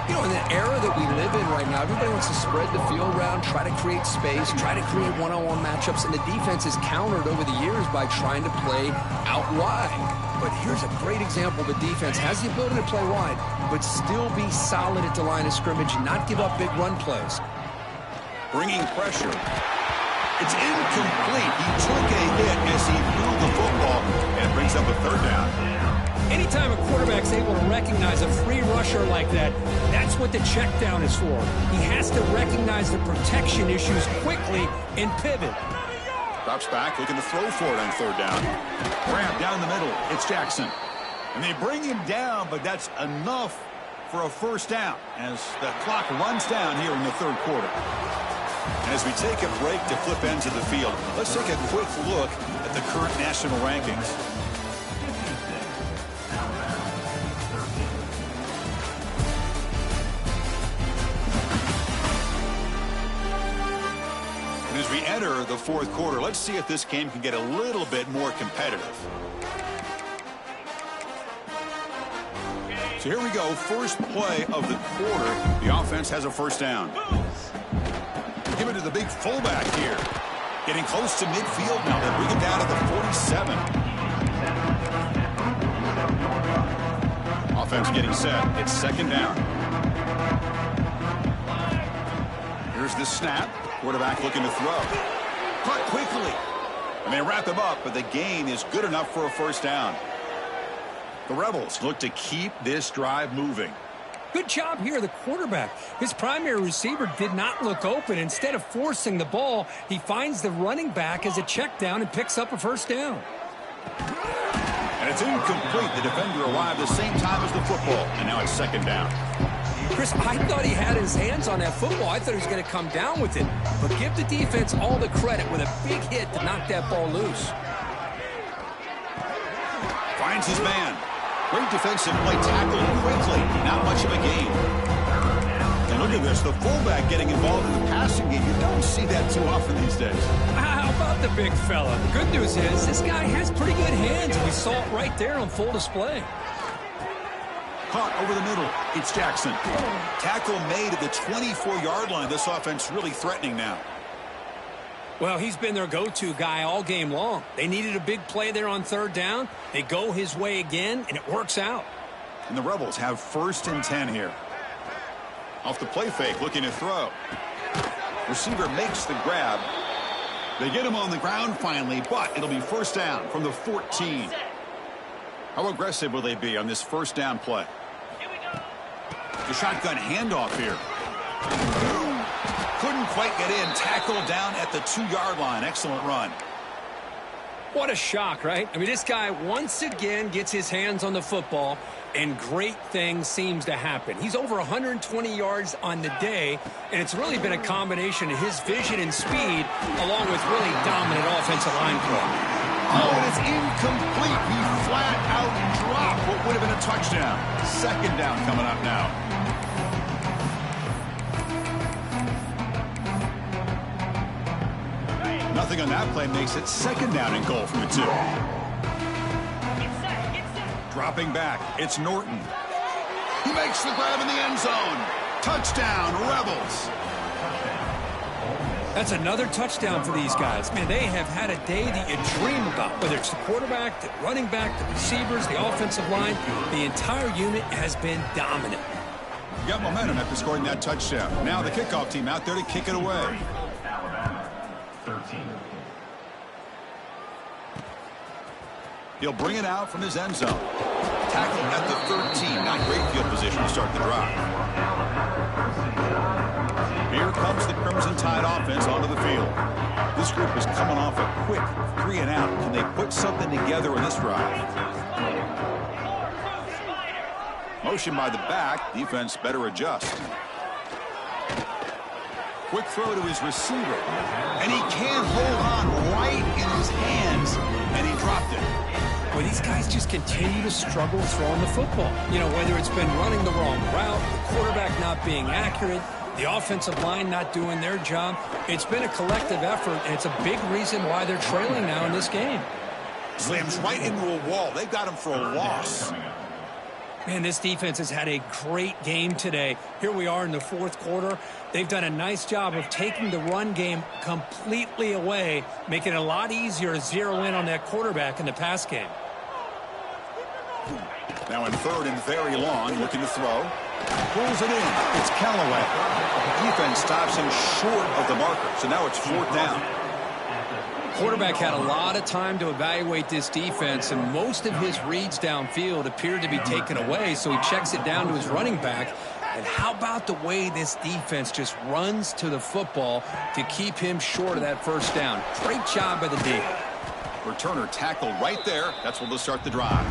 You know, in the era that we live in right now, everybody wants to spread the field around, try to create space, try to create one-on-one matchups, and the defense is countered over the years by trying to play out wide. But here's a great example. The defense has the ability to play wide, but still be solid at the line of scrimmage, not give up big run plays. Bringing pressure. It's incomplete. He took a hit as he threw the football, and it brings up a 3rd down. Anytime a quarterback's able to recognize a free rusher like that, that's what the check down is for. He has to recognize the protection issues quickly and pivot. Drops back, looking to throw for it on 3rd down. Grab down the middle. It's Jackson. And they bring him down, but that's enough for a first down as the clock runs down here in the 3rd quarter. And as we take a break to flip ends of the field, let's take a quick look at the current national rankings. And as we enter the 4th quarter, let's see if this game can get a little bit more competitive. So here we go, first play of the quarter. The offense has a first down. Give it to the big fullback here. Getting close to midfield now. They bring it down to the 47. Offense getting set. It's 2nd down. Here's the snap. Quarterback looking to throw. Caught quickly. And they wrap him up, but the gain is good enough for a first down. The Rebels look to keep this drive moving. Good job here, the quarterback. His primary receiver did not look open. Instead of forcing the ball, he finds the running back as a check down and picks up a first down. And it's incomplete. The defender arrived the same time as the football, and now it's second down. Chris, I thought he had his hands on that football. I thought he was going to come down with it. But give the defense all the credit with a big hit to knock that ball loose. Finds his man. Great defensive play, tackled quickly. Not much of a gain. And look at this, the fullback getting involved in the passing game. You don't see that too often these days. How about the big fella? The good news is this guy has pretty good hands. We saw it right there on full display. Caught over the middle. It's Jackson. Tackle made at the 24-yard line. This offense really threatening now. Well, he's been their go-to guy all game long. They needed a big play there on third down. They go his way again, and it works out. And the Rebels have 1st and 10 here. Off the play fake, looking to throw. Receiver makes the grab. They get him on the ground finally, but it'll be first down from the 14. How aggressive will they be on this first down play? The shotgun handoff here. Couldn't quite get in. Tackled down at the 2-yard line. Excellent run. What a shock, right? I mean, this guy once again gets his hands on the football, and great things seems to happen. He's over 120 yards on the day, and it's really been a combination of his vision and speed, along with really dominant offensive line play. Oh, and it's incomplete. He flat out dropped what would have been a touchdown. Second down coming up now. Nothing on that play makes it second down and goal from the 2. Dropping back, it's Norton. He makes the grab in the end zone. Touchdown, Rebels. That's another touchdown for these guys. Man, they have had a day that you dream about, whether it's the quarterback, the running back, the receivers, the offensive line. The entire unit has been dominant. You got momentum after scoring that touchdown. Now the kickoff team out there to kick it away. 13. He'll bring it out from his end zone. Tackling at the 13. Not great field position to start the drive. Here comes the Crimson Tide offense onto the field. This group is coming off a quick 3 and out. Can they put something together in this drive? Motion by the back. Defense better adjust. Quick throw to his receiver. And he can't hold on right in his hands. And he dropped it. Well, these guys just continue to struggle throwing the football. You know, whether it's been running the wrong route, the quarterback not being accurate, the offensive line not doing their job. It's been a collective effort, and it's a big reason why they're trailing now in this game. Slams right into a wall. They've got him for a loss. Man, this defense has had a great game today. Here we are in the 4th quarter. They've done a nice job of taking the run game completely away, making it a lot easier to zero in on that quarterback in the pass game. Now in 3rd and very long, looking to throw. Pulls it in. It's Callaway. The defense stops him short of the marker, so now it's 4th down. Quarterback had a lot of time to evaluate this defense, and most of his reads downfield appeared to be taken away, so he checks it down to his running back. And how about the way this defense just runs to the football to keep him short of that first down? Great job by the D. Returner tackled right there. That's where they'll start the drive.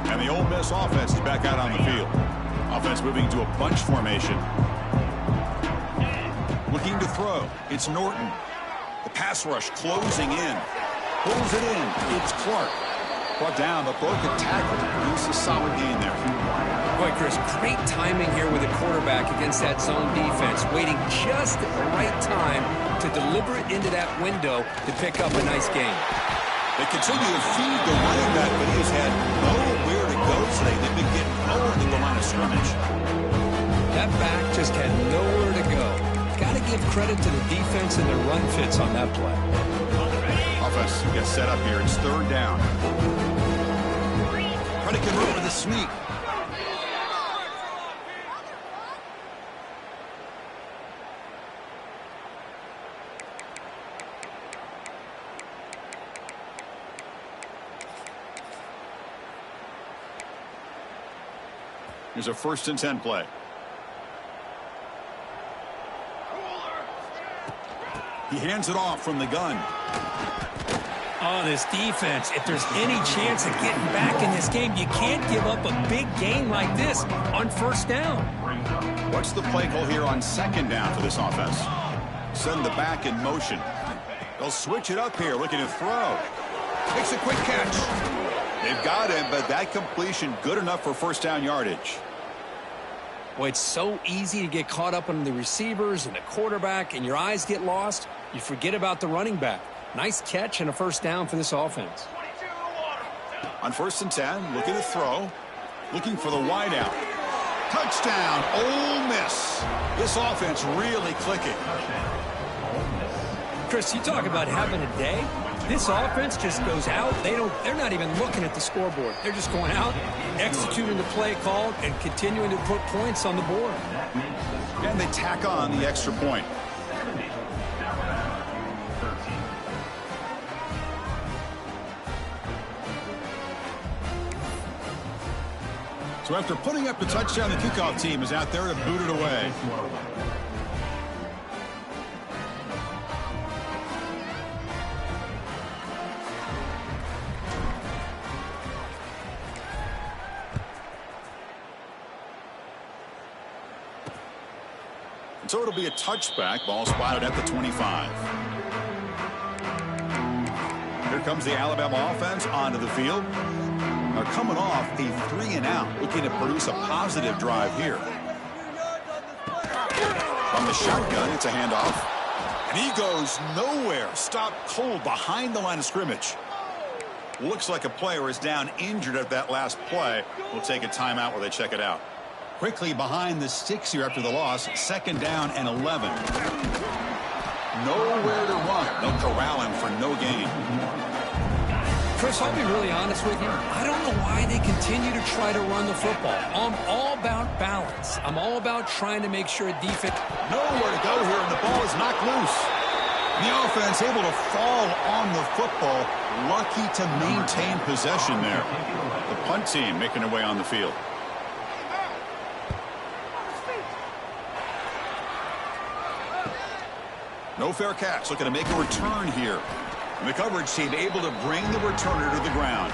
And the Ole Miss offense is back out on the field. Offense moving to a bunch formation. Looking to throw. It's Norton. The pass rush closing in. Pulls it in. It's Clark. Brought down, but broke a tackle. It's a solid gain there. Boy, Chris, great timing here with the quarterback against that zone defense, waiting just at the right time to deliver it into that window to pick up a nice gain. They continue to feed the running back, but he has had nowhere to go today. They've been getting lower than the line of scrimmage. That back just had nowhere to go. Got to give credit to the defense and their run fits on that play. Offense gets set up here. It's 3rd down. Trying to convert with a sneak. Here's a 1st and 10 play. He hands it off from the gun. Oh, this defense, if there's any chance of getting back in this game, you can't give up a big gain like this on 1st down. What's the play call here on 2nd down for this offense? Send the back in motion. They'll switch it up here, looking to throw. Makes a quick catch. They've got him, but that completion good enough for 1st down yardage. Boy, it's so easy to get caught up on the receivers and the quarterback, and your eyes get lost. You forget about the running back. Nice catch and a 1st down for this offense. On 1st and 10, looking to throw. Looking for the wide out. Touchdown, Ole Miss. This offense really clicking. Chris, you talk about having a day. This offense just goes out. They're not even looking at the scoreboard. They're just going out, executing the play called, and continuing to put points on the board. And they tack on the extra point. So after putting up the touchdown, the kickoff team is out there to boot it away. And so it'll be a touchback. Ball spotted at the 25. Here comes the Alabama offense onto the field. Are coming off a 3-and-out, looking to produce a positive drive here. From the shotgun, it's a handoff. And he goes nowhere. Stopped cold behind the line of scrimmage. Looks like a player is down injured at that last play. We'll take a timeout where they check it out. Quickly behind the sticks here after the loss. 2nd down and 11. Nowhere to run. They'll corral him for no gain. Chris, I'll be really honest with you. I don't know why they continue to try to run the football. I'm all about balance. I'm all about trying to make sure defense... Nowhere to go here, and the ball is knocked loose. The offense able to fall on the football. Lucky to maintain possession there. The punt team making their way on the field. No fair catch. Looking to make a return here. And the coverage team able to bring the returner to the ground.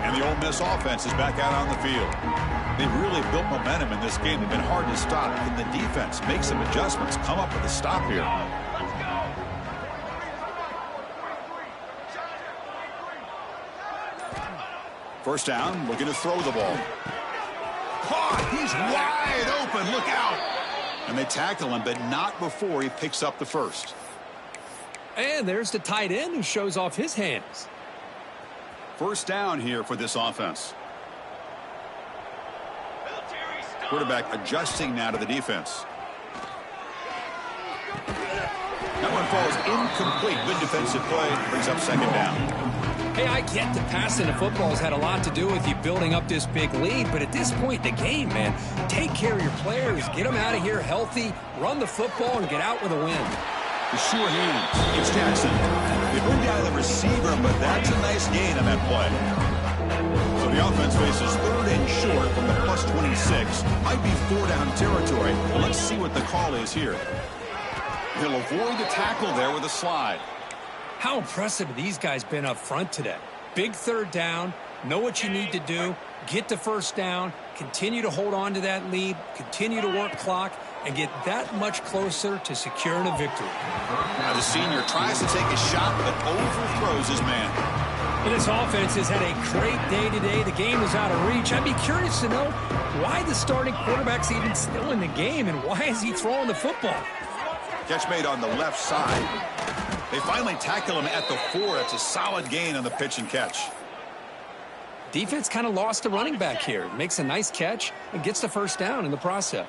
And the Ole Miss offense is back out on the field. They've really built momentum in this game. They've been hard to stop. Can the defense make some adjustments, come up with a stop here? First down, looking to throw the ball. Caught! He's wide open. Look out! And they tackle him, but not before he picks up the first. And there's the tight end who shows off his hands. First down here for this offense. Quarterback adjusting now to the defense. That one falls incomplete. Good defensive play. Brings up 2nd down. Hey, I get the passing of football has had a lot to do with you building up this big lead, but at this point in the game, man, take care of your players, get them out of here healthy, run the football, and get out with a win. The sure hands. It's Jackson. They bring down the receiver, but that's a nice gain on that play. So the offense faces 3rd and short from the +26. Might be 4-down territory. Well, let's see what the call is here. He'll avoid the tackle there with a slide. How impressive have these guys been up front today? Big 3rd down, know what you need to do, get the 1st down, continue to hold on to that lead, continue to work clock, and get that much closer to securing a victory. Now the senior tries to take a shot, but overthrows his man. Well, this offense has had a great day today. The game is out of reach. I'd be curious to know why the starting quarterback's even still in the game, and why is he throwing the football? Catch made on the left side. They finally tackle him at the 4. That's a solid gain on the pitch and catch. Defense kind of lost the running back here. Makes a nice catch and gets the 1st down in the process.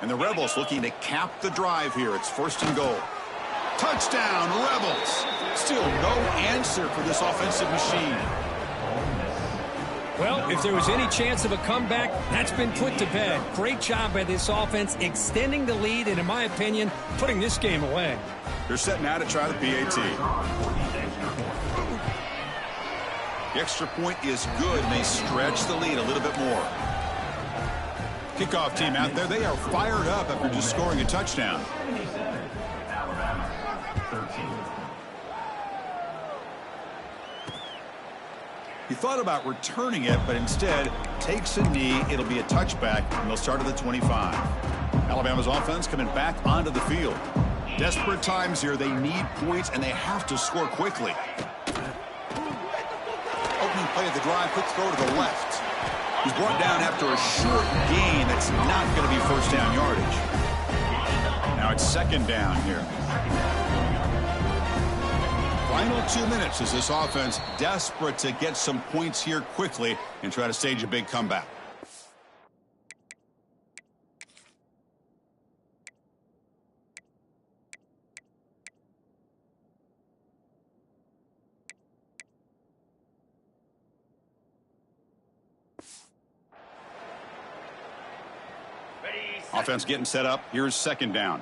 And the Rebels looking to cap the drive here. It's 1st and goal. Touchdown, Rebels. Still no answer for this offensive machine. Well, if there was any chance of a comeback, that's been put to bed. Great job by this offense, extending the lead, and in my opinion, putting this game away. They're set now to try the PAT. The extra point is good, and they stretch the lead a little bit more. Kickoff team out there, they are fired up after just scoring a touchdown. Alabama, 13. He thought about returning it, but instead takes a knee. It'll be a touchback, and they'll start at the 25. Alabama's offense coming back onto the field. Desperate times here. They need points, and they have to score quickly. Opening play of the drive, quick throw to the left. He's brought down after a short gain. That's not going to be first down yardage. Now it's second down here. Final 2 minutes as this offense desperate to get some points here quickly and try to stage a big comeback. Offense getting set up. Here's second down.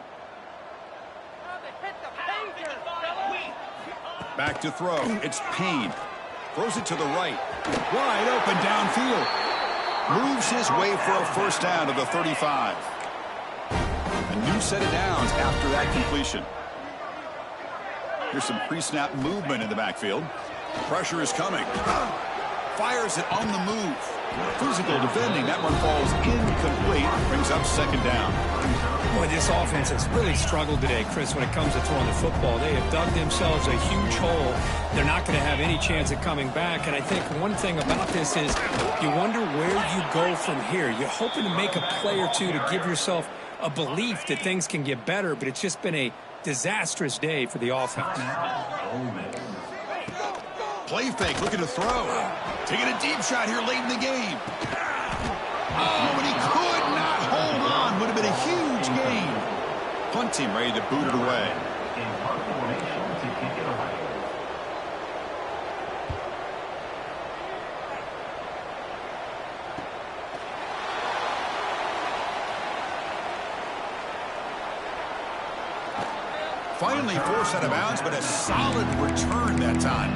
Back to throw. It's Payne. Throws it to the right. Wide open downfield. Moves his way for a first down to the 35. A new set of downs after that completion. Here's some pre-snap movement in the backfield. Pressure is coming. Fires it on the move. Physical defending. That one falls incomplete. Brings up second down. Boy, this offense has really struggled today, Chris, when it comes to throwing the football. They have dug themselves a huge hole. They're not going to have any chance at coming back. And I think one thing about this is you wonder where you go from here. You're hoping to make a play or two to give yourself a belief that things can get better, but it's just been a disastrous day for the offense. Play fake, looking to throw. Taking a deep shot here late in the game. Oh, but he could not hold on. Would have been a huge gain. Punt team ready to boot it away. In punt formation to kick it away. Finally forced out of bounds, but a solid return that time.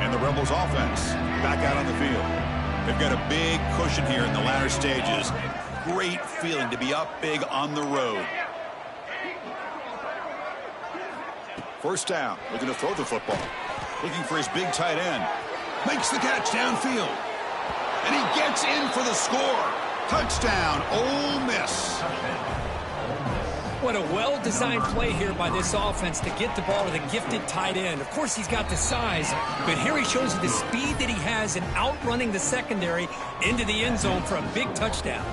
And the Rebels offense back out on the field. They've got a big cushion here in the latter stages. Great feeling to be up big on the road. First down, looking to throw the football. Looking for his big tight end. Makes the catch downfield. And he gets in for the score. Touchdown, Ole Miss. What a well-designed play here by this offense to get the ball to the gifted tight end. Of course, he's got the size, but here he shows you the speed that he has in outrunning the secondary into the end zone for a big touchdown.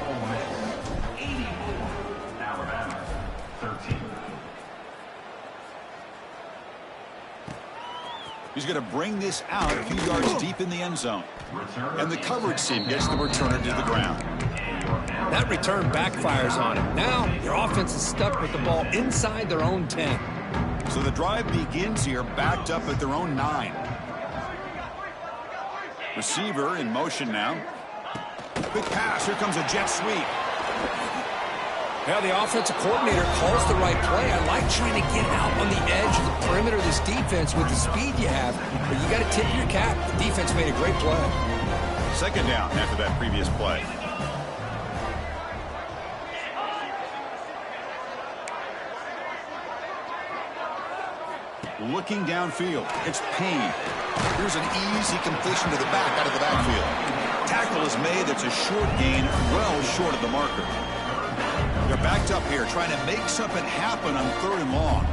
Alabama, 13. He's going to bring this out a few yards deep in the end zone. And the coverage team gets the returner to the ground. That return backfires on him. Now, your offense is stuck with the ball inside their own 10. So the drive begins here, backed up at their own 9. Receiver in motion now. Quick pass. Here comes a jet sweep. Yeah, the offensive coordinator calls the right play. I like trying to get out on the edge of the perimeter of this defense with the speed you have. But you got to tip your cap. The defense made a great play. Second down after that previous play. Looking downfield, it's Payne. Here's an easy completion to the back out of the backfield. Tackle is made. That's a short gain, well short of the marker. They're backed up here, trying to make something happen on 3rd and long.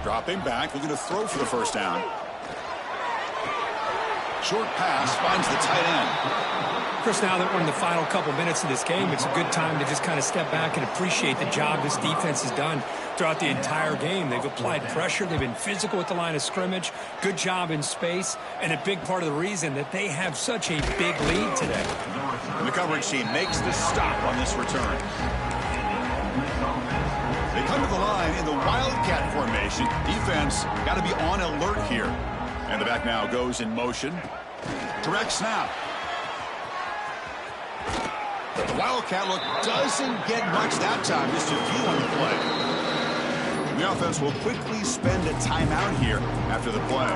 Dropping back, looking to throw for the first down. Short pass finds the tight end. Chris, now that we're in the final couple minutes of this game, it's a good time to just kind of step back and appreciate the job this defense has done throughout the entire game. They've applied pressure. They've been physical at the line of scrimmage. Good job in space. And a big part of the reason that they have such a big lead today. And the coverage team makes the stop on this return. They come to the line in the Wildcat formation. Defense got to be on alert here. And the back now goes in motion. Direct snap. The Wildcat look doesn't get much that time. Just a few on the play. The offense will quickly spend a timeout here after the play.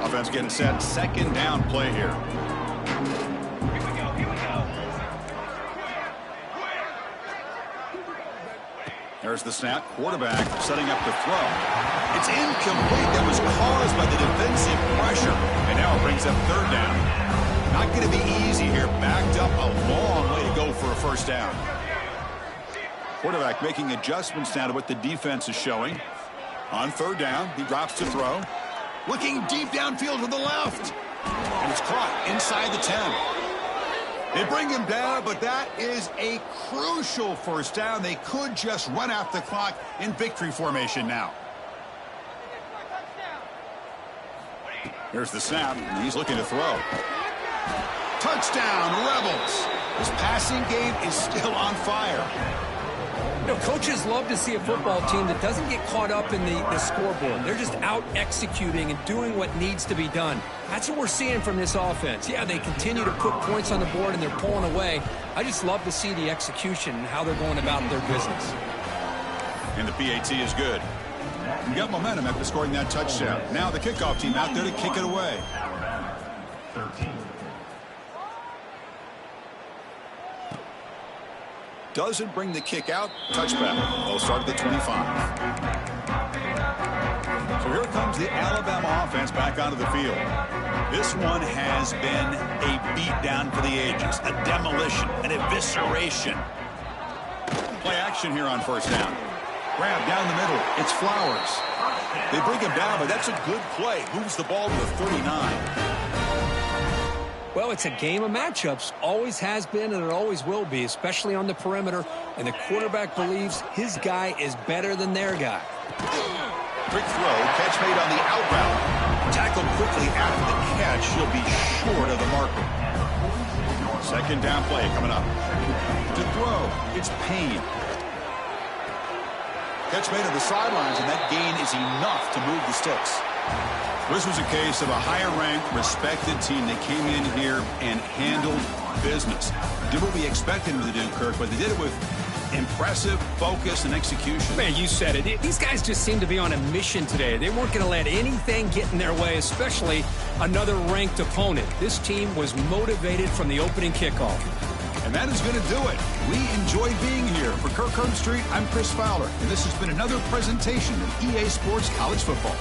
Offense getting set. Second down play here. There's the snap. Quarterback setting up the throw. It's incomplete. That was caused by the defensive pressure. And now it brings up third down. Not going to be easy here. Backed up a long way to go for a first down. Quarterback making adjustments now to what the defense is showing. On third down, he drops to throw. Looking deep downfield to the left. And it's caught inside the 10. They bring him down, but that is a crucial first down. They could just run out the clock in victory formation now. Here's the snap, and he's looking to throw. Touchdown, Rebels. This passing game is still on fire. You know, coaches love to see a football team that doesn't get caught up in the scoreboard. They're just out executing and doing what needs to be done. That's what we're seeing from this offense. Yeah, they continue to put points on the board and they're pulling away. I just love to see the execution and how they're going about their business. And the PAT is good. We got momentum after scoring that touchdown. Now the kickoff team out there to kick it away. Alabama, 13. Doesn't bring the kick out. Touchback. They'll start at the 25. So here comes the Alabama offense back onto the field. This one has been a beatdown for the ages. A demolition, an evisceration. Play action here on first down. Grab down the middle. It's Flowers. They bring him down, but that's a good play. Moves the ball to the 39. Well, it's a game of matchups. Always has been and it always will be, especially on the perimeter. And the quarterback believes his guy is better than their guy. Quick throw. Catch made on the outroute. Tackled quickly after the catch. He'll be short of the marker. Second down play coming up. To throw. It's Payne. Catch made on the sidelines, and that gain is enough to move the sticks. This was a case of a higher-ranked, respected team that came in here and handled business. Did what we expected them to do, Kirk, but they did it with impressive focus and execution. Man, you said it. These guys just seem to be on a mission today. They weren't going to let anything get in their way, especially another ranked opponent. This team was motivated from the opening kickoff. And that is going to do it. We enjoyed being here. For Kirk Street, I'm Chris Fowler, and this has been another presentation of EA Sports College Football.